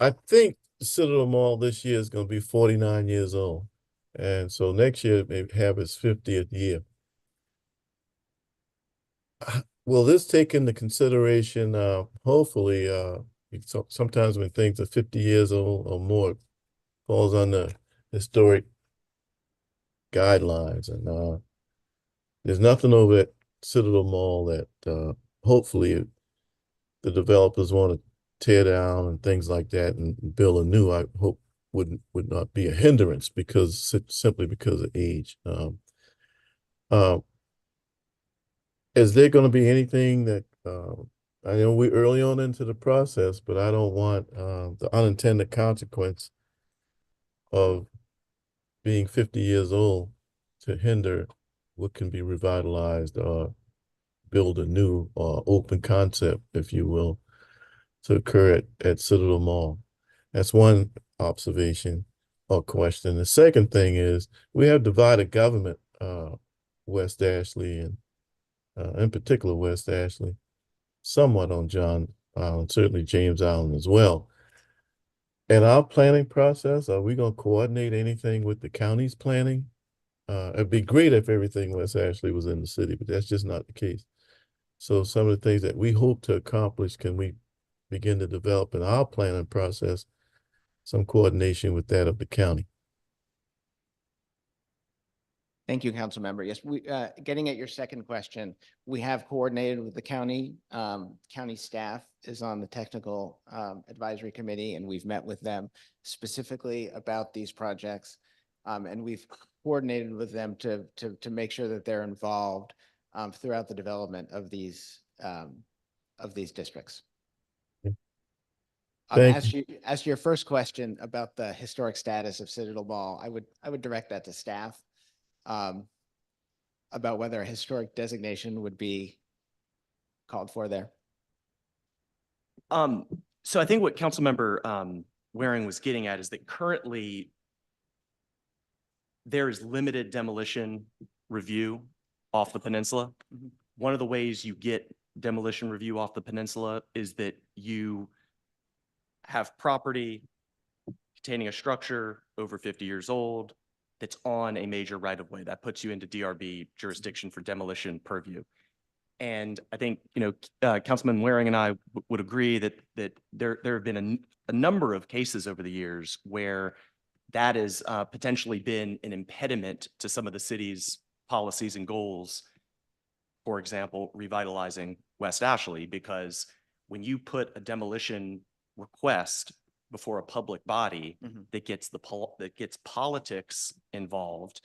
I think Citadel Mall this year is gonna be 49 years old. And so next year it may have its 50th year. Will this take into consideration, hopefully, sometimes when things are 50 years old or more, it falls under historic guidelines, and there's nothing over at Citadel Mall that hopefully the developers want to tear down and things like that and build a new, I hope would not be a hindrance simply because of age. Is there going to be anything that I know we're early on into the process, but I don't want the unintended consequence of being 50 years old to hinder what can be revitalized or build a new open concept, if you will, to occur at Citadel Mall. That's one observation or question. The second thing is we have divided government, West Ashley and in particular West Ashley, somewhat on John Island, certainly James Island as well. In our planning process, are we going to coordinate anything with the county's planning? It'd be great if everything West Ashley was in the city, but that's just not the case. So some of the things that we hope to accomplish, can we begin to develop in our planning process some coordination with that of the county? Thank you, council member. Yes, we getting at your second question, we have coordinated with the county. County staff is on the technical advisory committee, and we've met with them specifically about these projects. And we've coordinated with them to make sure that they're involved throughout the development of these districts. As to your first question about the historic status of Citadel Mall, I would direct that to staff. About whether a historic designation would be called for there. So I think what Councilmember Waring was getting at is that currently there is limited demolition review off the peninsula. Mhm. One of the ways you get demolition review off the peninsula is that you have property containing a structure over 50 years old that's on a major right-of-way. That puts you into DRB jurisdiction for demolition purview. And I think, Councilman Waring and I would agree that there have been a number of cases over the years where that has potentially been an impediment to some of the city's policies and goals. For example, revitalizing West Ashley, because when you put a demolition request before a public body Mhm. that gets politics involved,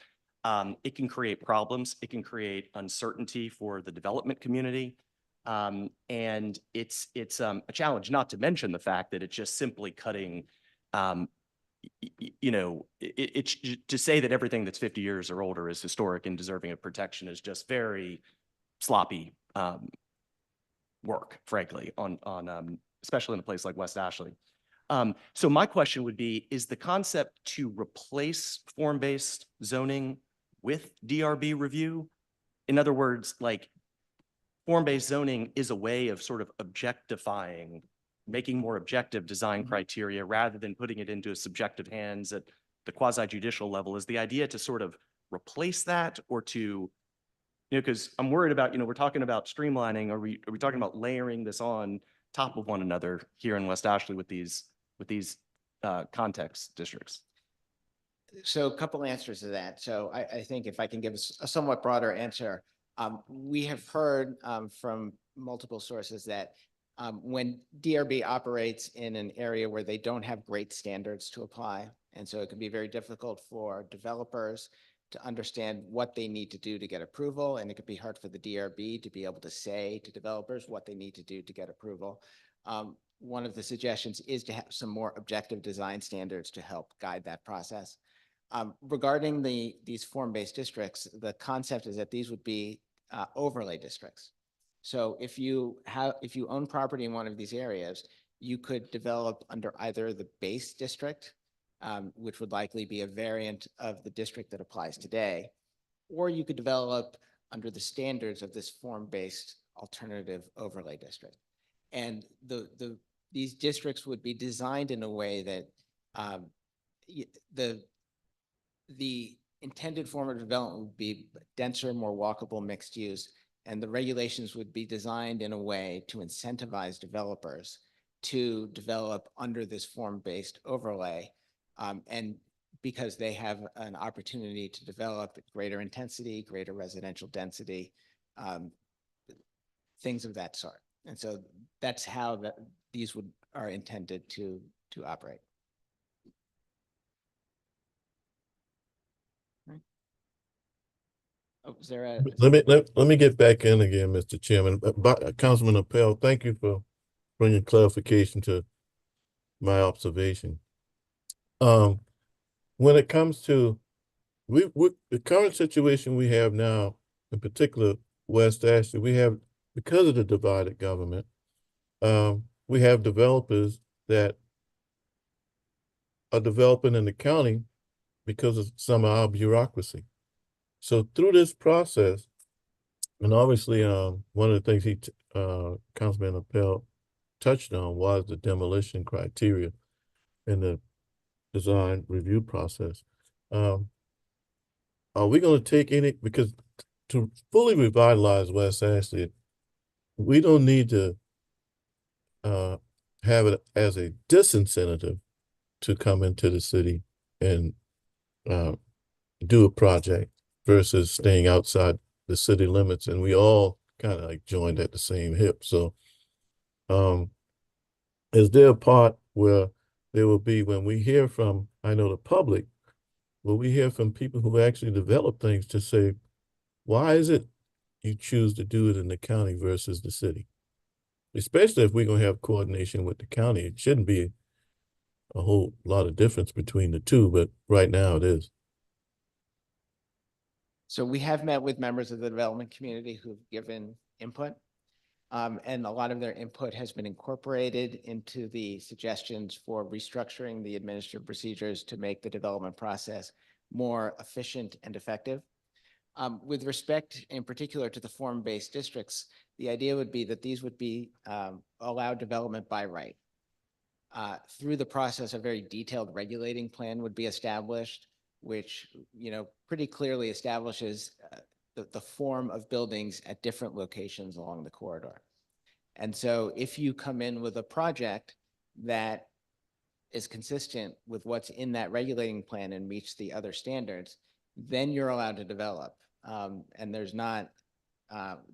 it can create problems. It can create uncertainty for the development community. And it's a challenge, not to mention the fact that it's just simply cutting, it's to say that everything that's 50 years or older is historic and deserving of protection is just very sloppy work, frankly, on especially in a place like West Ashley. So my question would be, is the concept to replace form-based zoning with DRB review? In other words, like, form-based zoning is a way of sort of objectifying, making more objective design criteria rather than putting it into a subjective hands at the quasi-judicial level. Is the idea to sort of replace that, or to, because I'm worried about, we're talking about streamlining. Are we talking about layering this on top of one another here in West Ashley with these context districts? So a couple answers to that. So I think if I can give a somewhat broader answer, we have heard from multiple sources that when DRB operates in an area where they don't have great standards to apply, and so it can be very difficult for developers to understand what they need to do to get approval, and it could be hard for the DRB to be able to say to developers what they need to do to get approval. One of the suggestions is to have some more objective design standards to help guide that process. Regarding these form-based districts, the concept is that these would be overlay districts. So if you own property in one of these areas, you could develop under either the base district, which would likely be a variant of the district that applies today, or you could develop under the standards of this form-based alternative overlay district. And these districts would be designed in a way that the intended form of development would be denser, more walkable, mixed use, and the regulations would be designed in a way to incentivize developers to develop under this form-based overlay. And because they have an opportunity to develop greater intensity, greater residential density, things of that sort. And so that's how these are intended to operate. Oh, is there a? Let me get back in again, Mr. Chairman. Councilman Appel, thank you for bringing clarification to my observation. When it comes to the current situation we have now, in particular West Ashley, we have, because of the divided government, we have developers that are developing in the county because of some of our bureaucracy. So through this process, and obviously, one of the things Councilman Appel touched on was the demolition criteria in the design review process. Are we going to take because to fully revitalize West Ashley, we don't need to have it as a disincentive to come into the city and do a project versus staying outside the city limits, and we all kind of like joined at the same hip. So is there a part where there will be, when we hear from, I know the public, will we hear from people who actually develop things to say, why is it you choose to do it in the county versus the city? Especially if we're going to have coordination with the county. It shouldn't be a whole lot of difference between the two, but right now it is. So we have met with members of the development community who've given input, and a lot of their input has been incorporated into the suggestions for restructuring the administrative procedures to make the development process more efficient and effective. With respect in particular to the form-based districts, the idea would be that these would be allowed development by right. Through the process, a very detailed regulating plan would be established, which pretty clearly establishes the form of buildings at different locations along the corridor. And so if you come in with a project that is consistent with what's in that regulating plan and meets the other standards, then you're allowed to develop. And there's not,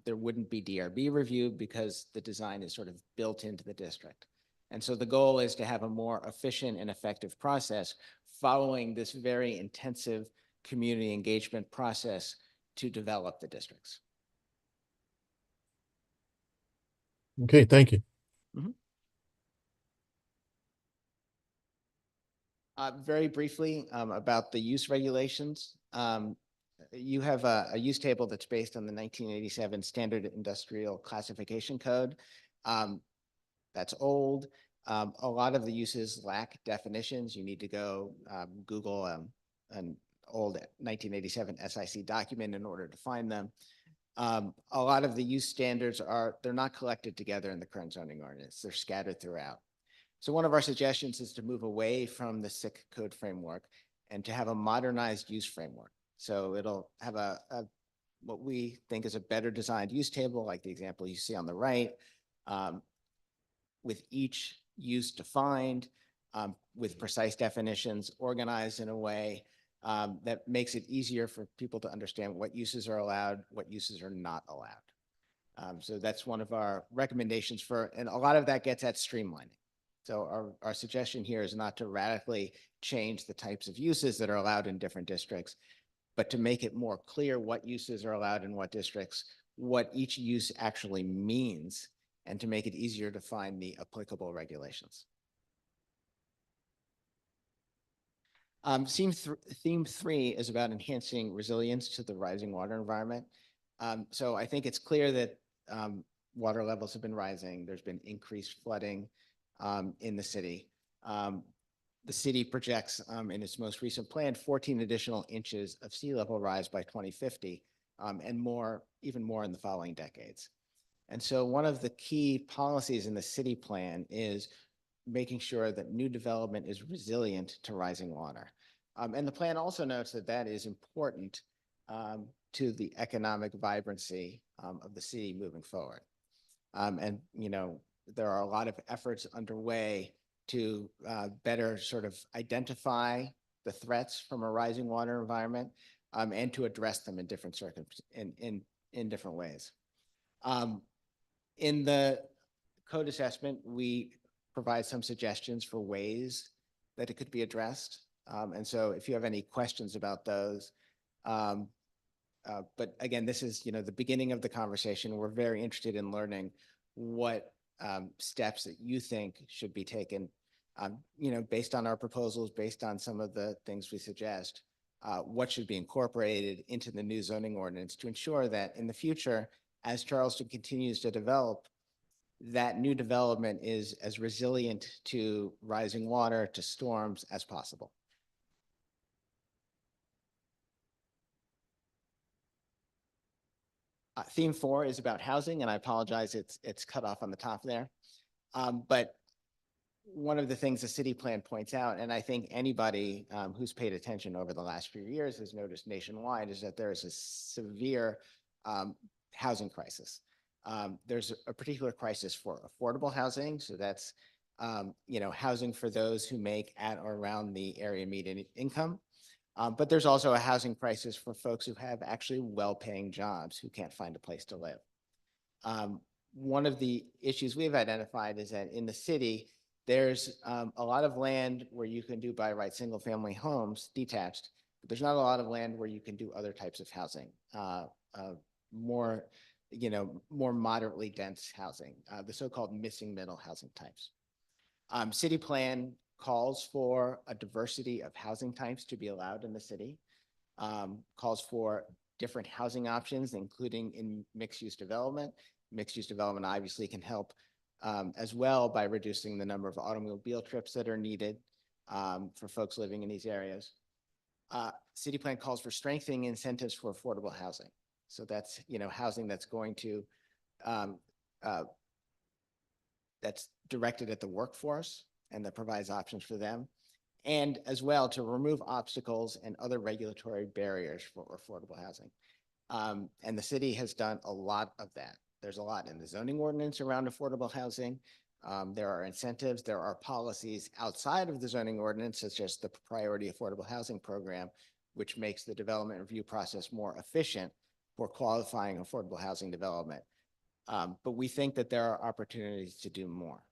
there wouldn't be DRB review because the design is sort of built into the district. And so the goal is to have a more efficient and effective process following this very intensive community engagement process to develop the districts. Okay, thank you. Very briefly about the use regulations. You have a use table that's based on the 1987 Standard Industrial Classification Code. That's old. A lot of the uses lack definitions. You need to go Google an old 1987 SIC document in order to find them. A lot of the use standards they're not collected together in the current zoning ordinance. They're scattered throughout. So one of our suggestions is to move away from the SIC code framework and to have a modernized use framework. So it'll have what we think is a better designed use table, like the example you see on the right, with each use defined, with precise definitions, organized in a way that makes it easier for people to understand what uses are allowed, what uses are not allowed. So that's one of our recommendations and a lot of that gets at streamlining. So our suggestion here is not to radically change the types of uses that are allowed in different districts, but to make it more clear what uses are allowed in what districts, what each use actually means, and to make it easier to find the applicable regulations. Theme 3 is about enhancing resilience to the rising water environment. So I think it's clear that water levels have been rising. There's been increased flooding in the city. The city projects in its most recent plan 14 additional inches of sea level rise by 2050 and even more in the following decades. And so one of the key policies in the city plan is making sure that new development is resilient to rising water. And the plan also notes that that is important to the economic vibrancy of the city moving forward. And, there are a lot of efforts underway to better sort of identify the threats from a rising water environment and to address them in different in different ways. In the code assessment, we provide some suggestions for ways that it could be addressed. And so if you have any questions about those, but again, this is, the beginning of the conversation. We're very interested in learning what steps that you think should be taken, based on our proposals, based on some of the things we suggest, what should be incorporated into the new zoning ordinance to ensure that in the future, as Charleston continues to develop, that new development is as resilient to rising water, to storms as possible. Theme 4 is about housing, and I apologize, it's cut off on the top there. But one of the things the city plan points out, and I think anybody who's paid attention over the last few years has noticed nationwide, is that there is a severe housing crisis. There's a particular crisis for affordable housing. So that's, housing for those who make at or around the area median income. But there's also a housing crisis for folks who have actually well-paying jobs who can't find a place to live. One of the issues we've identified is that in the city, there's a lot of land where you can do by right single-family homes detached, but there's not a lot of land where you can do other types of housing, more moderately dense housing, the so-called missing middle housing types. City plan calls for a diversity of housing types to be allowed in the city, calls for different housing options, including in mixed-use development. Mixed-use development obviously can help as well by reducing the number of automobile trips that are needed for folks living in these areas. City plan calls for strengthening incentives for affordable housing. So that's, housing that's going to, that's directed at the workforce and that provides options for them. And as well to remove obstacles and other regulatory barriers for affordable housing. And the city has done a lot of that. There's a lot in the zoning ordinance around affordable housing. There are incentives, there are policies outside of the zoning ordinance, such as the Priority Affordable Housing Program, which makes the development review process more efficient for qualifying affordable housing development. But we think that there are opportunities to do more.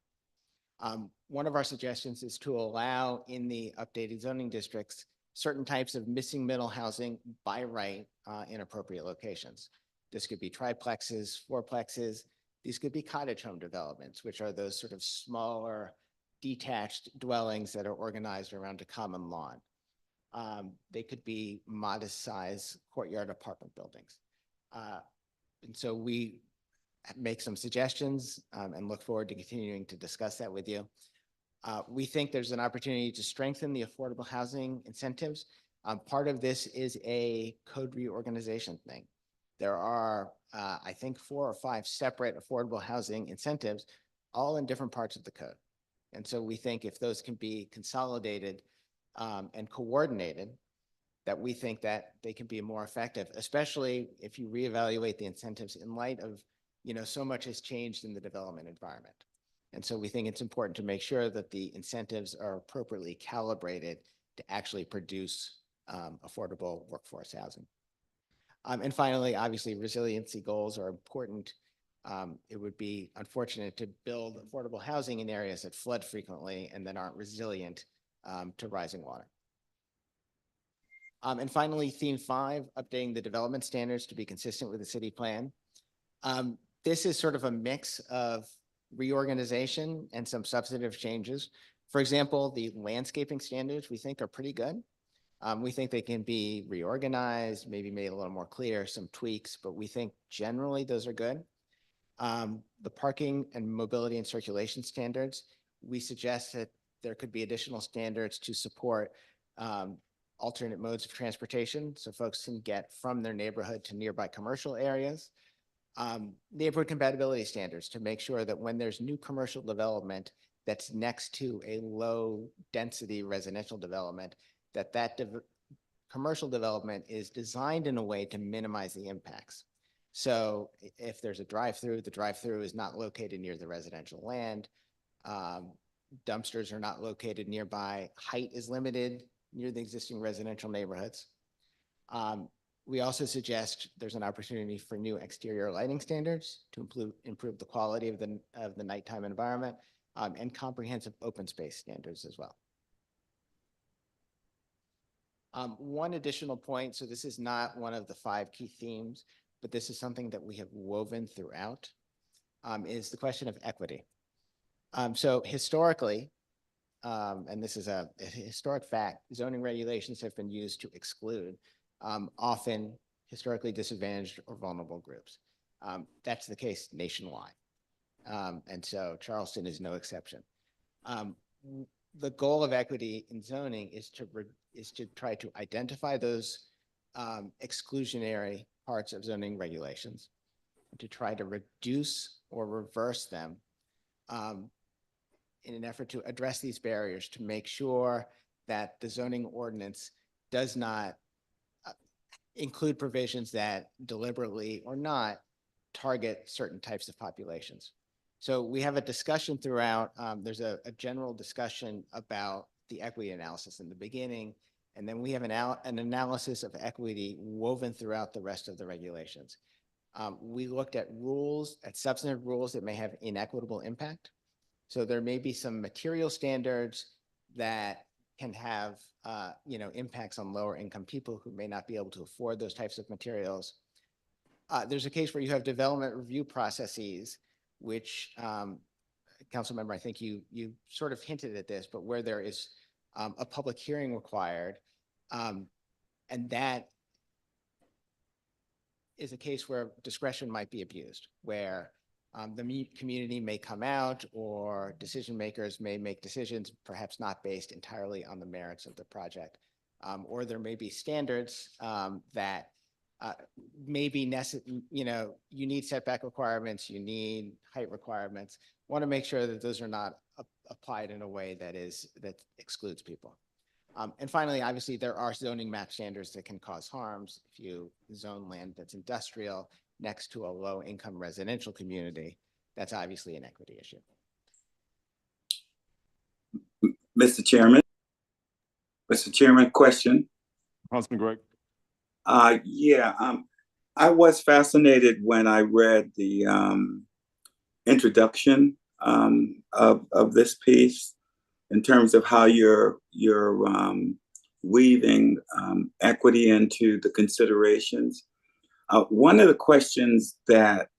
One of our suggestions is to allow in the updated zoning districts certain types of missing middle housing by right in appropriate locations. This could be triplexes, fourplexes. These could be cottage home developments, which are those sort of smaller detached dwellings that are organized around a common lawn. They could be modest size courtyard apartment buildings. And so we make some suggestions and look forward to continuing to discuss that with you. We think there's an opportunity to strengthen the affordable housing incentives. Part of this is a code reorganization thing. There are, I think, 4 or 5 separate affordable housing incentives, all in different parts of the code. And so we think if those can be consolidated and coordinated, that we think that they can be more effective, especially if you reevaluate the incentives in light of, so much has changed in the development environment. And so we think it's important to make sure that the incentives are appropriately calibrated to actually produce affordable workforce housing. And finally, obviously, resiliency goals are important. It would be unfortunate to build affordable housing in areas that flood frequently and that aren't resilient to rising water. And finally, theme 5, updating the development standards to be consistent with the city plan. This is sort of a mix of reorganization and some substantive changes. For example, the landscaping standards we think are pretty good. We think they can be reorganized, maybe made a little more clear, some tweaks, but we think generally those are good. The parking and mobility and circulation standards, we suggest that there could be additional standards to support alternate modes of transportation so folks can get from their neighborhood to nearby commercial areas. Neighborhood compatibility standards to make sure that when there's new commercial development that's next to a low density residential development, that commercial development is designed in a way to minimize the impacts. So if there's a drive-through, the drive-through is not located near the residential land. Dumpsters are not located nearby. Height is limited near the existing residential neighborhoods. We also suggest there's an opportunity for new exterior lighting standards to improve the quality of the nighttime environment and comprehensive open space standards as well. One additional point, so this is not one of the 5 key themes, but this is something that we have woven throughout, is the question of equity. So historically, and this is a historic fact, zoning regulations have been used to exclude often historically disadvantaged or vulnerable groups. That's the case nationwide. And so Charleston is no exception. The goal of equity in zoning is to try to identify those exclusionary parts of zoning regulations, to try to reduce or reverse them in an effort to address these barriers, to make sure that the zoning ordinance does not include provisions that deliberately or not target certain types of populations. So we have a discussion throughout. There's a general discussion about the equity analysis in the beginning, and then we have an analysis of equity woven throughout the rest of the regulations. We looked at rules, at substantive rules that may have inequitable impact. So there may be some material standards that can have impacts on lower income people who may not be able to afford those types of materials. There's a case where you have development review processes, which council member, I think you sort of hinted at this, but where there is a public hearing required, and that is a case where discretion might be abused, where the community may come out or decision makers may make decisions perhaps not based entirely on the merits of the project. Or there may be standards that may be necessary, you need setback requirements, you need height requirements. Want to make sure that those are not applied in a way that excludes people. And finally, obviously, there are zoning map standards that can cause harms. If you zone land that's industrial next to a low-income residential community, that's obviously an equity issue. Mr. Chairman. Mr. Chairman, question. Councilman Gregg? I was fascinated when I read the introduction of this piece in terms of how you're weaving equity into the considerations. One of the questions that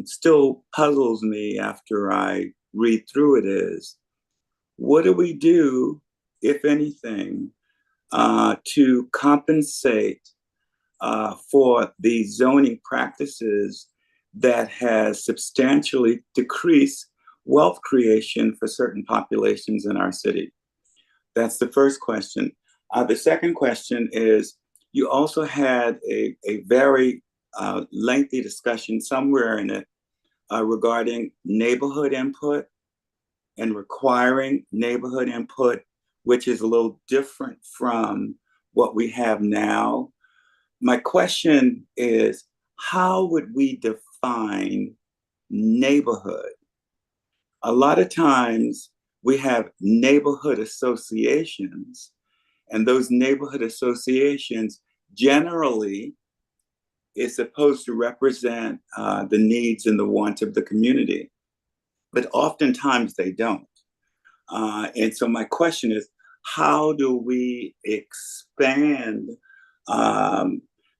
still puzzles me after I read through it is, what do we do, if anything, to compensate for the zoning practices that has substantially decreased wealth creation for certain populations in our city? That's the first question. The second question is, you also had a very lengthy discussion somewhere in it regarding neighborhood input and requiring neighborhood input, which is a little different from what we have now. My question is, how would we define neighborhood? A lot of times we have neighborhood associations, and those neighborhood associations generally is supposed to represent the needs and the wants of the community, but oftentimes they don't. And so my question is, how do we expand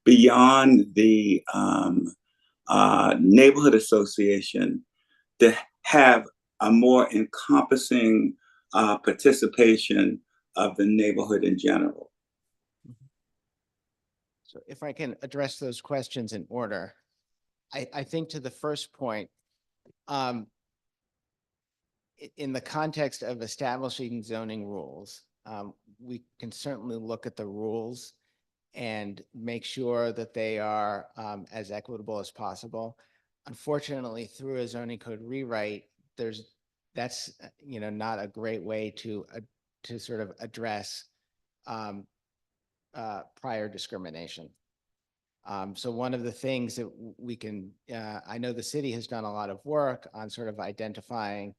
beyond the neighborhood association to have a more encompassing participation of the neighborhood in general? So if I can address those questions in order, I think to the first point, in the context of establishing zoning rules, we can certainly look at the rules and make sure that they are as equitable as possible. Unfortunately, through a zoning code rewrite, that's not a great way to sort of address prior discrimination. So one of the things that we can, I know the city has done a lot of work on sort of identifying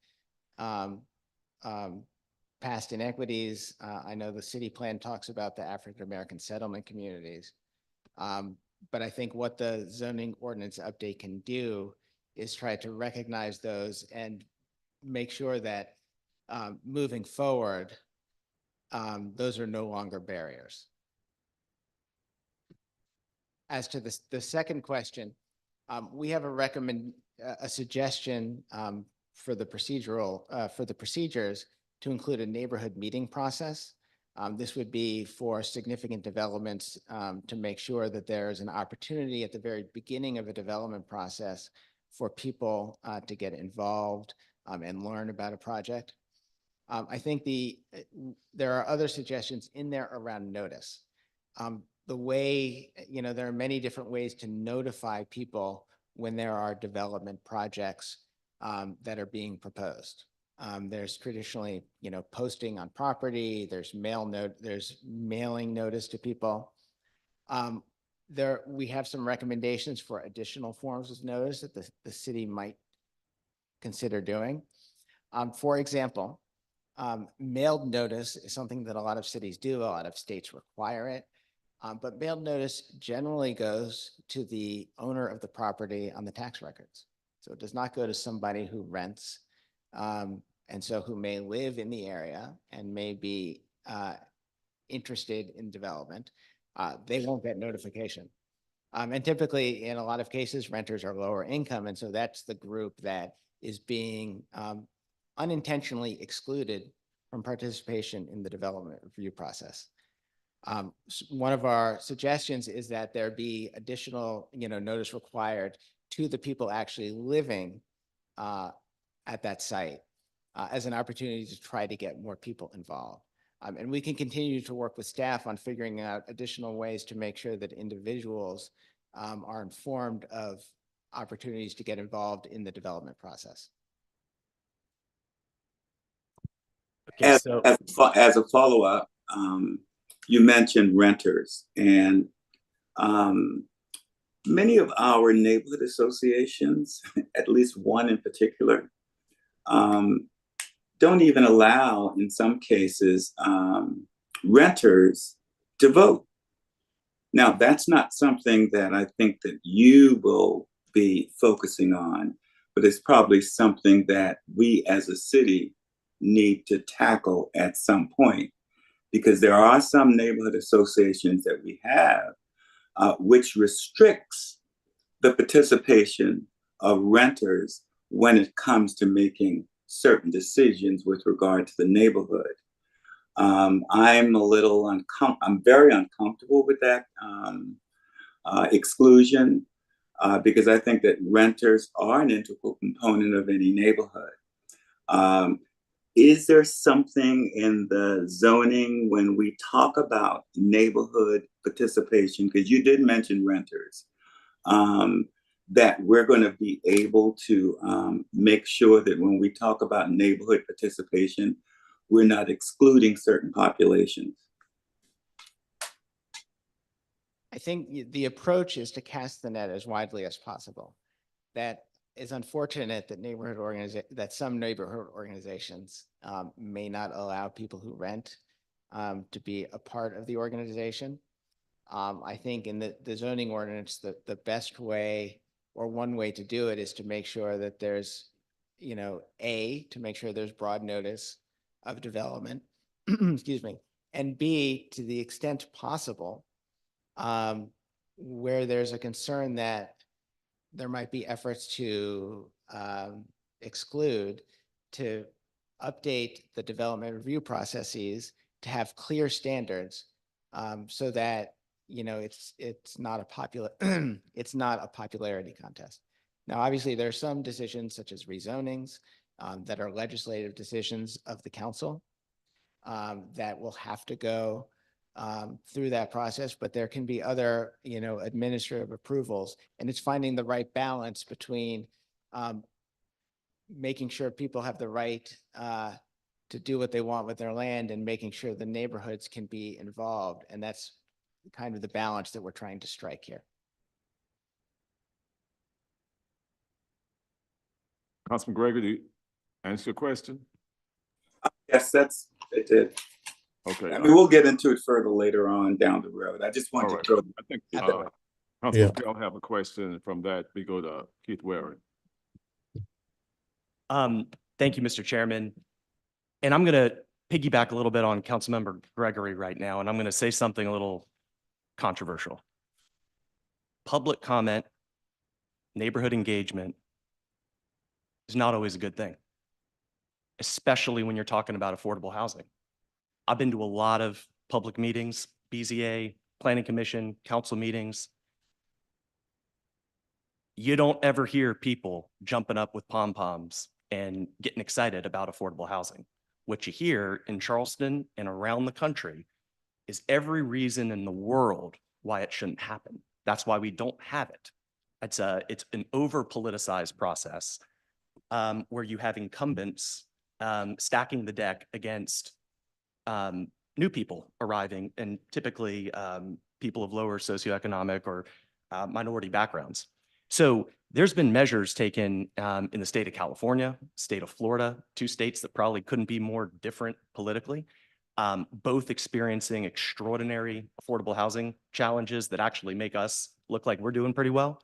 past inequities. I know the city plan talks about the African-American settlement communities. But I think what the zoning ordinance update can do is try to recognize those and make sure that moving forward, those are no longer barriers. As to the second question, we have a suggestion for the procedures to include a neighborhood meeting process. This would be for significant developments to make sure that there is an opportunity at the very beginning of a development process for people to get involved and learn about a project. I think there are other suggestions in there around notice. There are many different ways to notify people when there are development projects that are being proposed. There's traditionally, posting on property, there's mailing notice to people. We have some recommendations for additional forms of notice that the city might consider doing. For example, mailed notice is something that a lot of cities do, a lot of states require it. But mailed notice generally goes to the owner of the property on the tax records. So it does not go to somebody who rents, and so who may live in the area and may be interested in development. They won't get notification. And typically, in a lot of cases, renters are lower income, and so that's the group that is being unintentionally excluded from participation in the development review process. One of our suggestions is that there be additional, notice required to the people actually living at that site as an opportunity to try to get more people involved. And we can continue to work with staff on figuring out additional ways to make sure that individuals are informed of opportunities to get involved in the development process. Okay, As, so as a follow-up, you mentioned renters, and many of our neighborhood associations, at least one in particular, don't even allow, in some cases, renters to vote. Now, that's not something that I think that you will be focusing on, but it's probably something that we as a city need to tackle at some point, because there are some neighborhood associations that we have which restricts the participation of renters when it comes to making certain decisions with regard to the neighborhood. I'm very uncomfortable with that exclusion because I think that renters are an integral component of any neighborhood. Is there something in the zoning when we talk about neighborhood participation, because you did mention renters, that we're going to be able to make sure that when we talk about neighborhood participation, we're not excluding certain populations? I think the approach is to cast the net as widely as possible. That is unfortunate that that some neighborhood organizations may not allow people who rent to be a part of the organization. I think in the zoning ordinance, the best way, or one way to do it, is to make sure that there's, to make sure there's broad notice of development, excuse me, and B, to the extent possible, where there's a concern that there might be efforts to exclude, to update the development review processes to have clear standards, so that it's not a it's not a popularity contest. Now, obviously, there are some decisions such as rezonings that are legislative decisions of the council that will have to go through that process, but there can be other, administrative approvals, and it's finding the right balance between making sure people have the right to do what they want with their land and making sure the neighborhoods can be involved. And that's kind of the balance that we're trying to strike here. Councilman Gregory, do you answer your question? Yes, it did. Okay. I mean, we'll get into it further later on down the road. I just all wanted right. to throw. I think Yeah. Councilman Bell have a question. From that, we go to Keith Waring. Thank you, Mr. Chairman. And I'm going to piggyback a little bit on Councilmember Gregory right now, and I'm going to say something a little controversial. Public comment, neighborhood engagement is not always a good thing, especially when you're talking about affordable housing. I've been to a lot of public meetings, BZA, Planning Commission, council meetings. You don't ever hear people jumping up with pom-poms and getting excited about affordable housing. What you hear in Charleston and around the country is every reason in the world why it shouldn't happen. That's why we don't have it. It's an over-politicized process where you have incumbents stacking the deck against new people arriving, and typically people of lower socioeconomic or minority backgrounds. So there's been measures taken in the state of California, state of Florida, two states that probably couldn't be more different politically, both experiencing extraordinary affordable housing challenges that actually make us look like we're doing pretty well.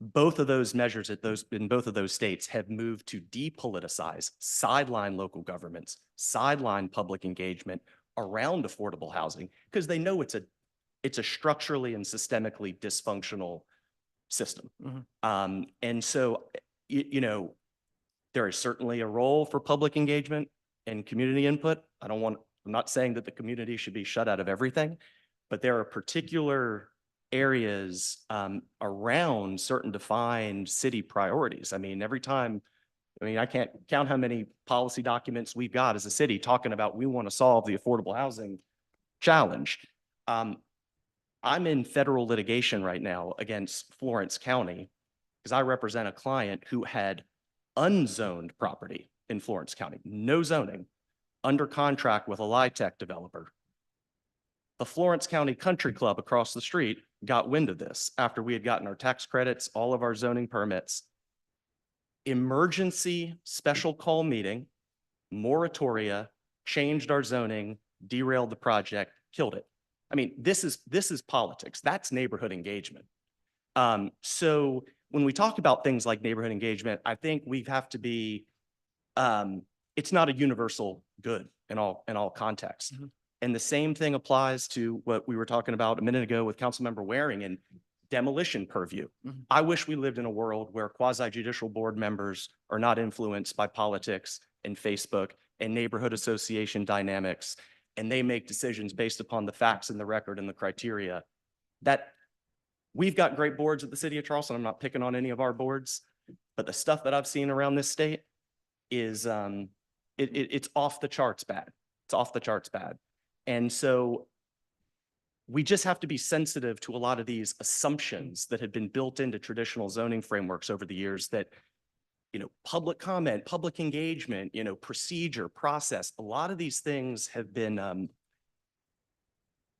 Both of those measures in both of those states have moved to depoliticize, sideline local governments, sideline public engagement around affordable housing, because they know it's a structurally and systemically dysfunctional system. Mm-hmm. And so, there is certainly a role for public engagement and community input. I'm not saying that the community should be shut out of everything, but there are particular areas around certain defined city priorities. I mean, I can't count how many policy documents we've got as a city talking about we want to solve the affordable housing challenge. I'm in federal litigation right now against Florence County because I represent a client who had unzoned property in Florence County, no zoning, under contract with a LIHTC developer. The Florence County Country Club across the street got wind of this after we had gotten our tax credits, all of our zoning permits. Emergency special call meeting, moratoria, changed our zoning, derailed the project, killed it. I mean, this is politics. That's neighborhood engagement. So when we talk about things like neighborhood engagement, I think we have to be, it's not a universal good in all contexts. Mhm. And the same thing applies to what we were talking about a minute ago with Councilmember Waring and demolition purview. Mhm. I wish we lived in a world where quasi-judicial board members are not influenced by politics and Facebook and neighborhood association dynamics, and they make decisions based upon the facts and the record and the criteria. That we've got great boards at the city of Charleston. I'm not picking on any of our boards, but the stuff that I've seen around this state is it's off the charts bad. It's off the charts bad. And so we just have to be sensitive to a lot of these assumptions that have been built into traditional zoning frameworks over the years that, you know, public comment, public engagement, you know, procedure, process, a lot of these things have been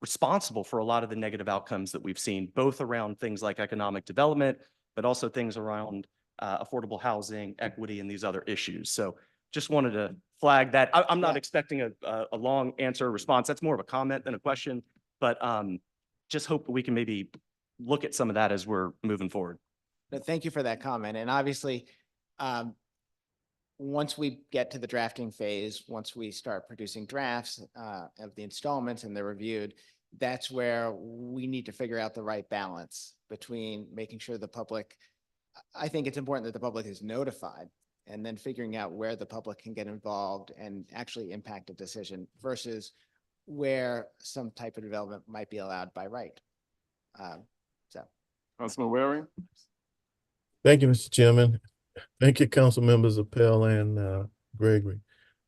responsible for a lot of the negative outcomes that we've seen, both around things like economic development, but also things around affordable housing, equity, and these other issues. So just wanted to flag that. I'm not Yeah. expecting a long answer or response. That's more of a comment than a question, but just hope we can maybe look at some of that as we're moving forward. But thank you for that comment. And obviously, once we get to the drafting phase, once we start producing drafts of the installments and they're reviewed, that's where we need to figure out the right balance between making sure the public, I think it's important that the public is notified, and then figuring out where the public can get involved and actually impact a decision versus where some type of development might be allowed by right. Councilman Waring? Thank you, Mr. Chairman. Thank you, council members Appel and Gregory.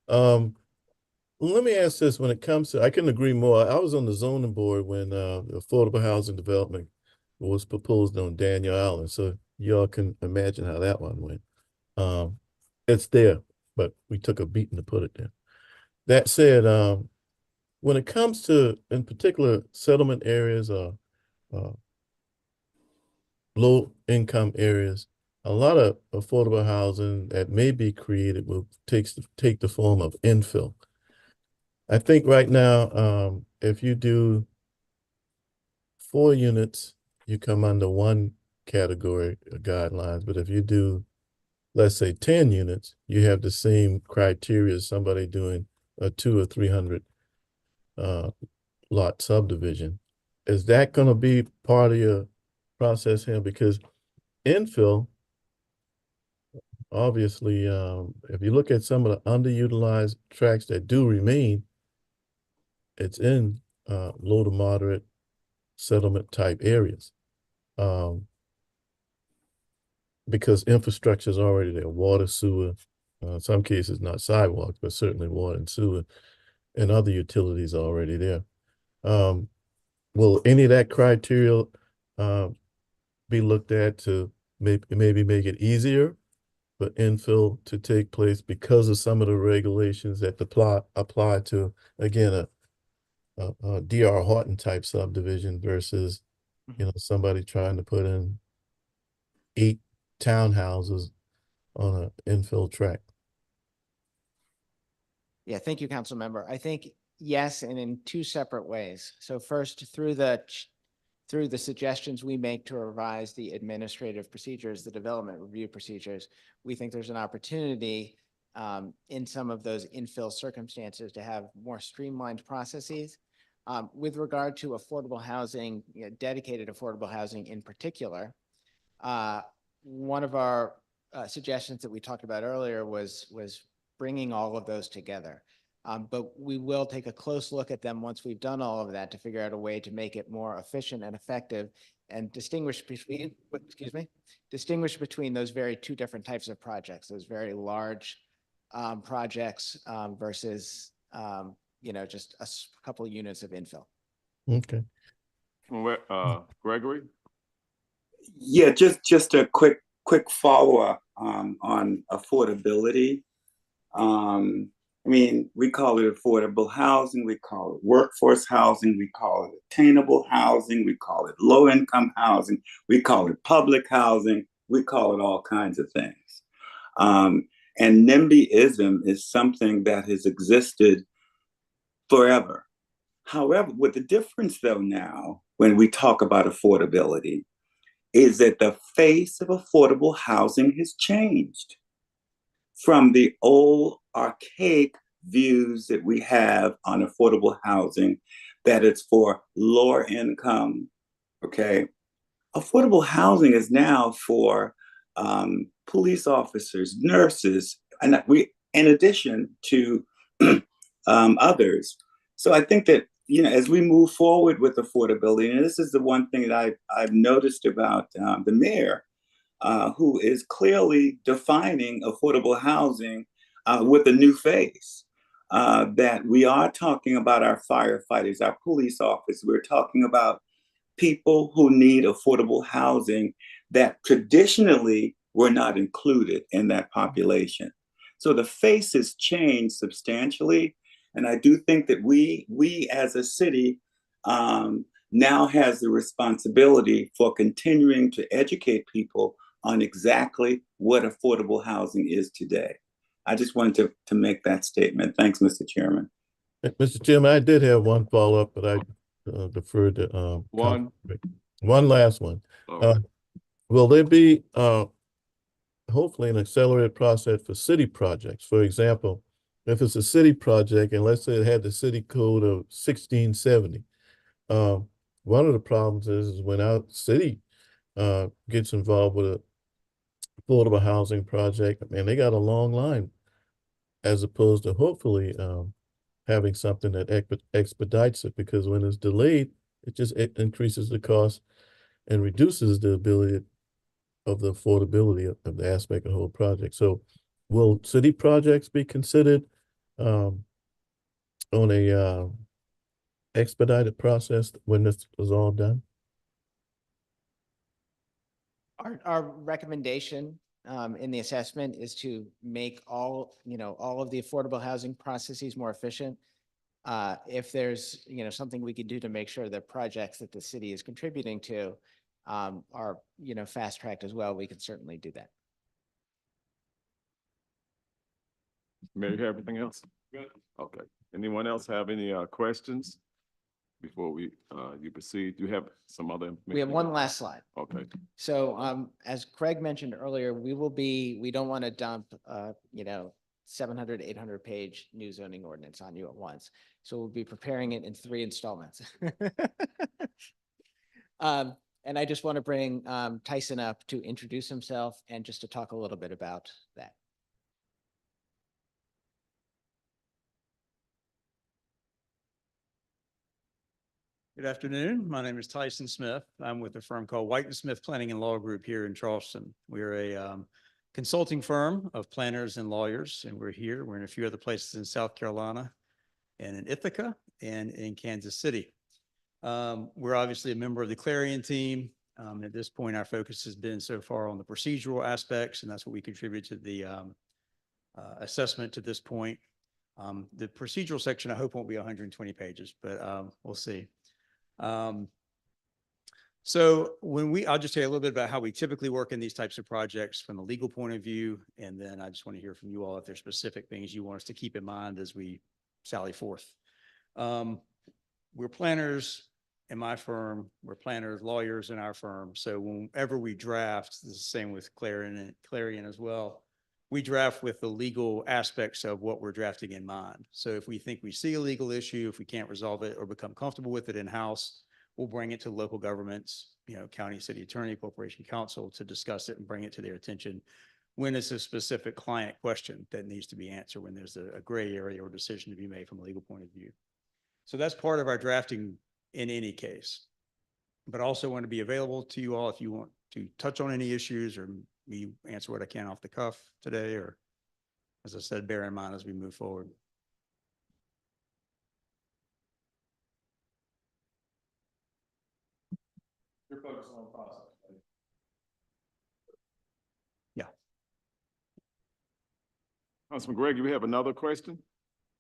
Let me ask this: when it comes to, I couldn't agree more. I was on the zoning board when the affordable housing development was proposed on Daniel Island, so y'all can imagine how that one went. It's there, but we took a beating to put it there. That said, when it comes to, in particular, settlement areas or low-income areas, a lot of affordable housing that may be created will take the form of infill. I think right now, if you do 4 units, you come under one category of guidelines, but if you do, let's say 10 units, you have the same criteria as somebody doing a 200 or 300 lot subdivision. Is that going to be part of your process here? Because infill, obviously, if you look at some of the underutilized tracts that do remain, it's in low to moderate settlement type areas. Because infrastructure is already there, water, sewer, in some cases not sidewalks, but certainly water and sewer and other utilities are already there. Will any of that criteria be looked at to maybe make it easier for infill to take place because of some of the regulations that apply to, again, a D.R. Horton type subdivision versus, you know, somebody trying to put in 8 townhouses on an infill tract? Yeah, thank you, council member. I think yes, and in 2 separate ways. So first, through the suggestions we make to revise the administrative procedures, the development review procedures, we think there's an opportunity in some of those infill circumstances to have more streamlined processes. With regard to affordable housing, you know, dedicated affordable housing in particular, one of our suggestions that we talked about earlier was bringing all of those together. But we will take a close look at them once we've done all of that to figure out a way to make it more efficient and effective and distinguish between, distinguish between those very 2 different types of projects, those very large projects versus, you know, just a couple of units of infill. Okay. Gregory? Yeah, just a quick follow-up on affordability. I mean, we call it affordable housing, we call it workforce housing, we call it attainable housing, we call it low income housing, we call it public housing, we call it all kinds of things. And NIMBYism is something that has existed forever. However, with the difference though now, when we talk about affordability, is that the face of affordable housing has changed from the old archaic views that we have on affordable housing, that it's for lower income, okay? Affordable housing is now for police officers, nurses, and in addition to others. So I think that, as we move forward with affordability, and this is the one thing that I've noticed about the mayor, who is clearly defining affordable housing with a new face. That we are talking about our firefighters, our police officers. We're talking about people who need affordable housing that traditionally were not included in that population. So the face has changed substantially. And I do think that we as a city now has the responsibility for continuing to educate people on exactly what affordable housing is today. I just wanted to make that statement. Thanks, Mr. Chairman. Mr. Chairman, I did have one follow-up, but I deferred to One. one last one. Oh, Will there be hopefully an accelerated process for city projects? For example, if it's a city project and let's say it had the city code of 1670, one of the problems is when our city gets involved with a affordable housing project, man, they got a long line, as opposed to hopefully having something that expedites it, because when it's delayed, it increases the cost and reduces the ability of the affordability of the aspect of the whole project. So will city projects be considered on a expedited process when this is all done? Our recommendation in the assessment is to make all of the affordable housing processes more efficient. If there's, something we could do to make sure that projects that the city is contributing to are, fast tracked as well, we can certainly do that. Mayor, you have everything else? Good. Okay. Anyone else have any questions before you proceed? Do you have some other information? We have one last slide. Okay. So as Craig mentioned earlier, we don't want to dump 700, 800 page new zoning ordinance on you at once. So we'll be preparing it in 3 installments. And I just want to bring Tyson up to introduce himself and just to talk a little bit about that. Good afternoon. My name is Tyson Smith. I'm with a firm called White and Smith Planning and Law Group here in Charleston. We're a consulting firm of planners and lawyers, and we're here. We're in a few other places in South Carolina and in Ithaca and in Kansas City. We're obviously a member of the Clarion team. At this point, our focus has been so far on the procedural aspects, and that's what we contribute to the assessment to this point. The procedural section, I hope, won't be 120 pages, but we'll see. So I'll just tell you a little bit about how we typically work in these types of projects from a legal point of view. And then I just want to hear from you all if there's specific things you want us to keep in mind as we sally forth. We're planners in my firm. We're planners, lawyers in our firm. So whenever we draft, this is the same with Clarion as well. We draft with the legal aspects of what we're drafting in mind. So if we think we see a legal issue, if we can't resolve it or become comfortable with it in-house, we'll bring it to local governments, county, city attorney, corporation counsel to discuss it and bring it to their attention when it's a specific client question that needs to be answered, when there's a gray area or decision to be made from a legal point of view. So that's part of our drafting in any case. But I also want to be available to you all if you want to touch on any issues or me answer what I can off the cuff today, or as I said, bear in mind as we move forward. You're focused on the process, right? Yeah. Councilman Greg, you have another question?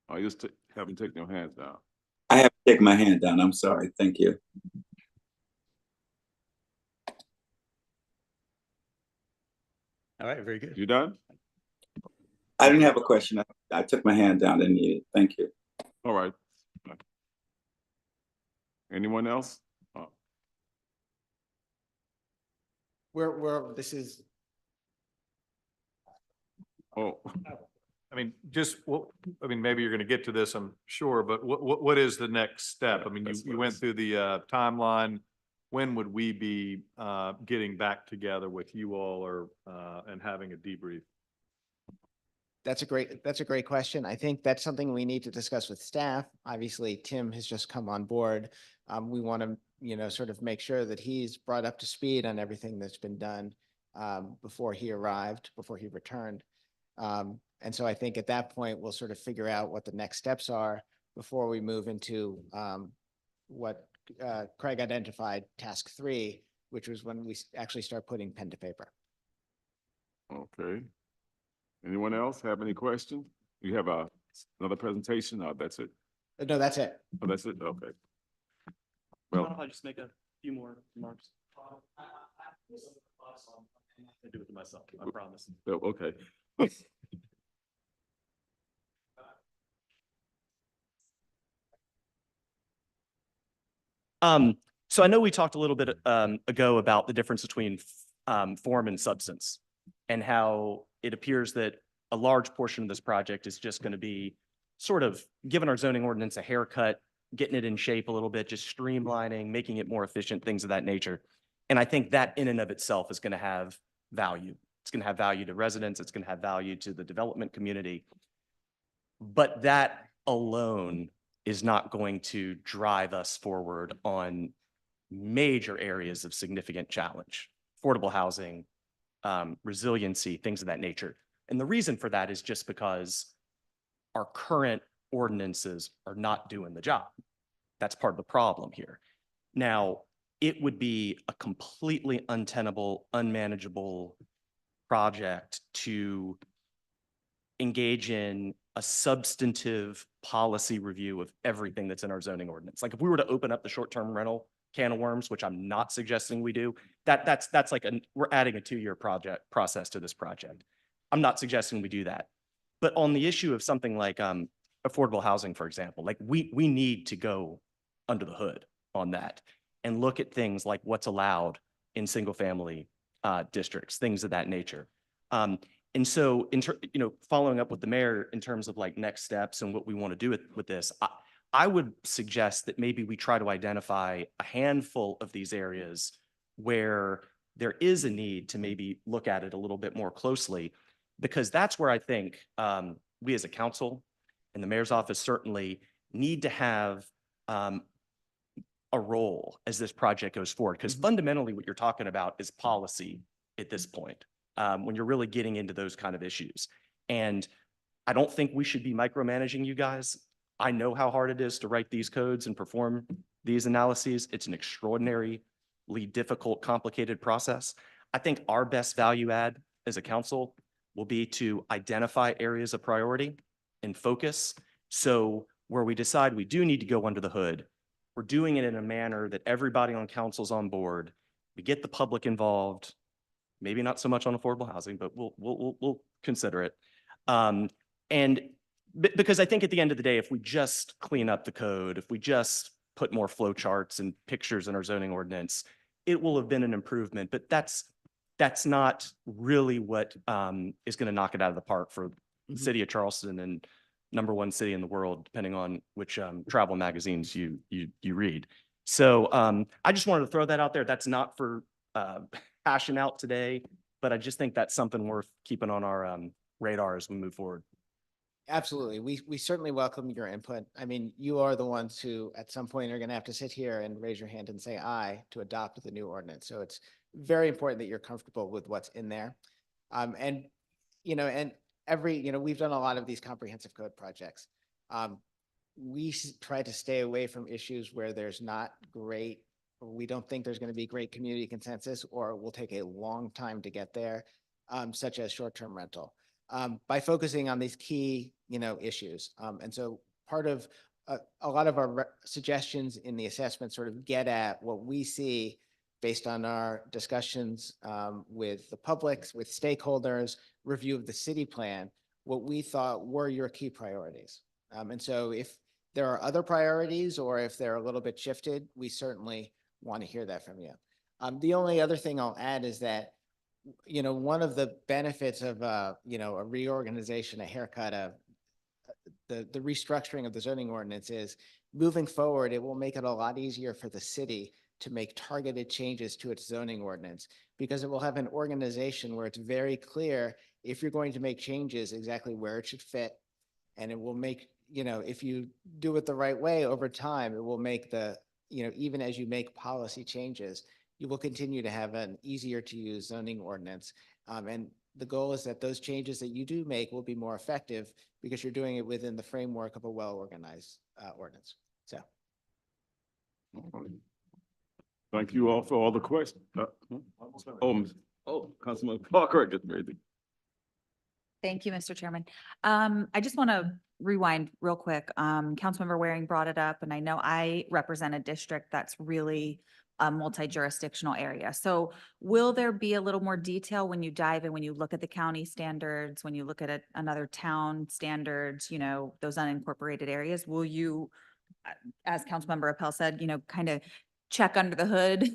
Or you just haven't taken your hands down? I have to take my hand down. I'm sorry. Thank you. All right, very good. You done? I didn't have a question. I took my hand down. Didn't need it. Thank you. All right. Anyone else? This is, Oh, I mean, just, I mean, maybe you're gonna get to this, I'm sure, but what is the next step? I mean, That's you what went it's- through the timeline. When would we be getting back together with you all or and having a debrief? that's a great question. I think that's something we need to discuss with staff. Obviously, Tim has just come on board. We want to, sort of make sure that he's brought up to speed on everything that's been done before he returned. And so I think at that point, we'll sort of figure out what the next steps are before we move into what Craig identified, task 3, which was when we actually start putting pen to paper. okay. Anyone else have any questions? You have another presentation? That's it? No, that's it. Oh, that's it? Okay. Well, Well, if I just make a few more remarks. I do it to myself, I promise. oh, okay. So I know we talked a little bit ago about the difference between form and substance, and how it appears that a large portion of this project is just going to be sort of giving our zoning ordinance a haircut, getting it in shape a little bit, just streamlining, making it more efficient, things of that nature. And I think that in and of itself is going to have value. It's going to have value to residents. It's going to have value to the development community. But that alone is not going to drive us forward on major areas of significant challenge, affordable housing, resiliency, things of that nature. And the reason for that is just because our current ordinances are not doing the job. That's part of the problem here. Now, it would be a completely untenable, unmanageable project to engage in a substantive policy review of everything that's in our zoning ordinance. Like if we were to open up the short-term rental can of worms, which I'm not suggesting we do, that's like we're adding a 2-year process to this project. I'm not suggesting we do that. But on the issue of something like affordable housing, for example, like we need to go under the hood on that and look at things like what's allowed in single family districts, things of that nature. And so, following up with the mayor in terms of like next steps and what we want to do with this, I would suggest that maybe we try to identify a handful of these areas where there is a need to maybe look at it a little bit more closely, because that's where I think we as a council and the mayor's office certainly need to have a role as this project goes forward. Because fundamentally what you're talking about is policy at this point. When you're really getting into those kind of issues. And I don't think we should be micromanaging you guys. I know how hard it is to write these codes and perform these analyses. It's an extraordinarily difficult, complicated process. I think our best value add as a council will be to identify areas of priority and focus. So where we decide we do need to go under the hood, we're doing it in a manner that everybody on council's on board. We get the public involved. Maybe not so much on affordable housing, but we'll consider it. And because I think at the end of the day, if we just clean up the code, if we just put more flow charts and pictures in our zoning ordinance, it will have been an improvement. But that's not really what is going to knock it out of the park for the city of Charleston and #1 city in the world, depending on which travel magazines you read. So I just wanted to throw that out there. That's not for passion out today, but I just think that's something worth keeping on our radar as we move forward. Absolutely. We certainly welcome your input. I mean, you are the ones who at some point are going to have to sit here and raise your hand and say aye to adopt the new ordinance. So it's very important that you're comfortable with what's in there. And we've done a lot of these comprehensive code projects. We try to stay away from issues where there's not great, or we don't think there's going to be great community consensus, or it will take a long time to get there, such as short-term rental. by focusing on these key, issues. And so part of a lot of our suggestions in the assessment sort of get at what we see based on our discussions with the publics, with stakeholders, review of the city plan, what we thought were your key priorities. And so if there are other priorities or if they're a little bit shifted, we certainly want to hear that from you. The only other thing I'll add is that, one of the benefits of, a reorganization, a haircut of the restructuring of the zoning ordinance is moving forward, it will make it a lot easier for the city to make targeted changes to its zoning ordinance because it will have an organization where it's very clear if you're going to make changes exactly where it should fit. And it will make, if you do it the right way over time, it will make even as you make policy changes, you will continue to have an easier to use zoning ordinance. And the goal is that those changes that you do make will be more effective because you're doing it within the framework of a well-organized ordinance. So. Thank you all for all the questions. Councilman Parker, get ready. Thank you, Mr. Chairman. I just want to rewind real quick. Councilmember Waring brought it up, and I know I represent a district that's really a multi-jurisdictional area. So will there be a little more detail when you dive in, when you look at the county standards, when you look at another town standards, those unincorporated areas? Will you, as Councilmember Appel said, kind of check under the hood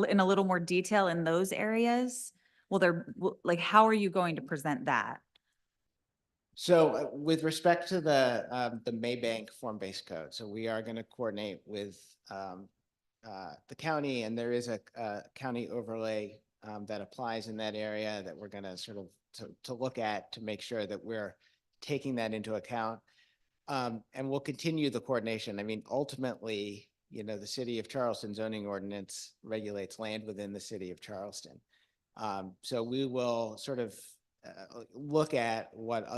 in a little more detail in those areas? How are you going to present that? So with respect to the Maybank form-based code, so we are going to coordinate with the county, and there is a county overlay that applies in that area that we're going to sort of to look at to make sure that we're taking that into account. And we'll continue the coordination. I mean, ultimately, the city of Charleston zoning ordinance regulates land within the city of Charleston. So we will sort of look at what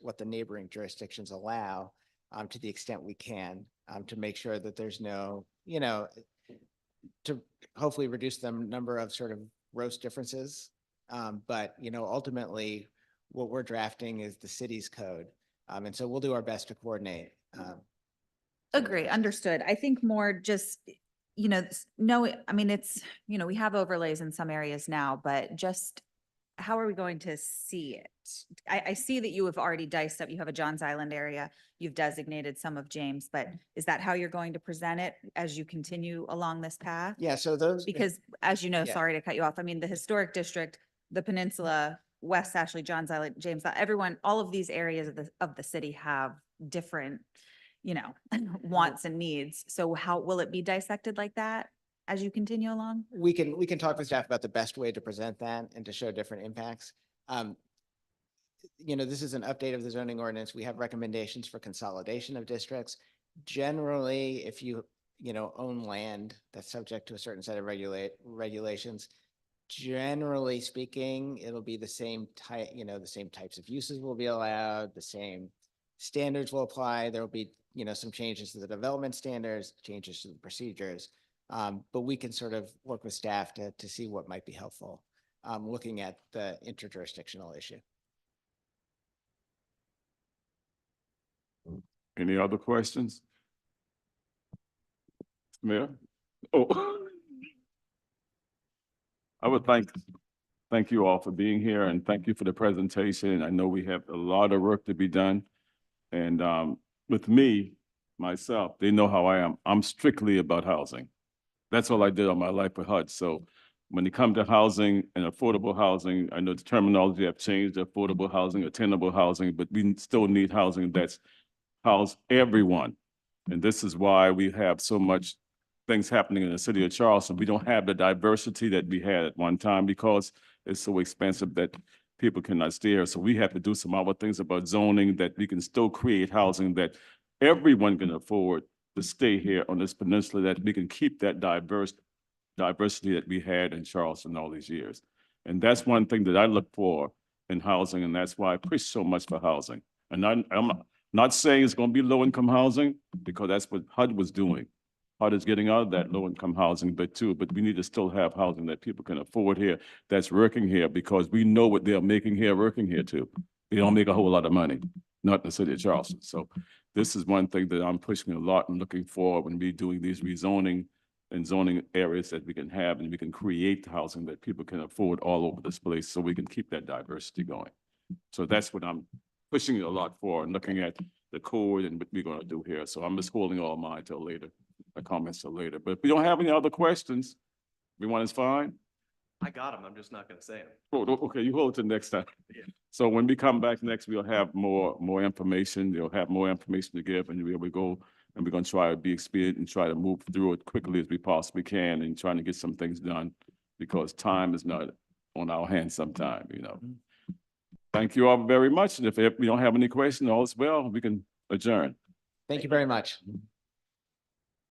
what the neighboring jurisdictions allow to the extent we can to make sure that there's no, to hopefully reduce the number of sort of gross differences. But, ultimately what we're drafting is the city's code. And so we'll do our best to coordinate. Agree, understood. I think more just, I mean, it's, we have overlays in some areas now, but just how are we going to see it? I see that you have already diced up, you have a Johns Island area, you've designated some of James, but is that how you're going to present it as you continue along this path? Yeah, so those. Because as you know, Yeah. sorry to cut you off, I mean, the historic district, the peninsula, West Ashley, Johns Island, James, everyone, all of these areas of the city have different, wants and needs. So how will it be dissected like that as you continue along? We can talk with staff about the best way to present that and to show different impacts. This is an update of the zoning ordinance. We have recommendations for consolidation of districts. Generally, if you, own land that's subject to a certain set of regulations, generally speaking, it'll be the same type, the same types of uses will be allowed, the same standards will apply. There will be, some changes to the development standards, changes to the procedures. But we can sort of work with staff to see what might be helpful, looking at the interjurisdictional issue. Any other questions? Mayor? Oh. I would thank you all for being here and thank you for the presentation. I know we have a lot of work to be done. And with myself, they know how I am. I'm strictly about housing. That's all I did all my life with HUD. So when it comes to housing and affordable housing, I know the terminology have changed, affordable housing, attainable housing, but we still need housing that's house everyone. And this is why we have so much things happening in the city of Charleston. We don't have the diversity that we had at one time because it's so expensive that people cannot stay here. So we have to do some other things about zoning that we can still create housing that everyone can afford to stay here on this peninsula, that we can keep that diversity that we had in Charleston all these years. And that's one thing that I look for in housing, and that's why I push so much for housing. And I'm not saying it's going to be low-income housing, because that's what HUD was doing. HUD is getting out of that low-income housing but we need to still have housing that people can afford here, that's working here, because we know what they're making here, working here too. They don't make a whole lot of money, not in the city of Charleston. So this is one thing that I'm pushing a lot and looking for when we doing these rezoning and zoning areas that we can have, and we can create housing that people can afford all over this place, so we can keep that diversity going. So that's what I'm pushing a lot for, and looking at the code and what we're gonna do here. So I'm just holding all mine till later, my comments till later. But if we don't have any other questions, everyone is fine? I got them. I'm just not gonna say them. Oh, okay, you hold it till next time. Yeah. So when we come back next, we'll have more information. You'll have more information to give, and we go, and we're gonna try to be expedient and try to move through it quickly as we possibly can, and trying to get some things done, because time is not on our hands sometime, you know. Thank you all very much, and if we don't have any questions, all is well, we can adjourn. Thank you very much.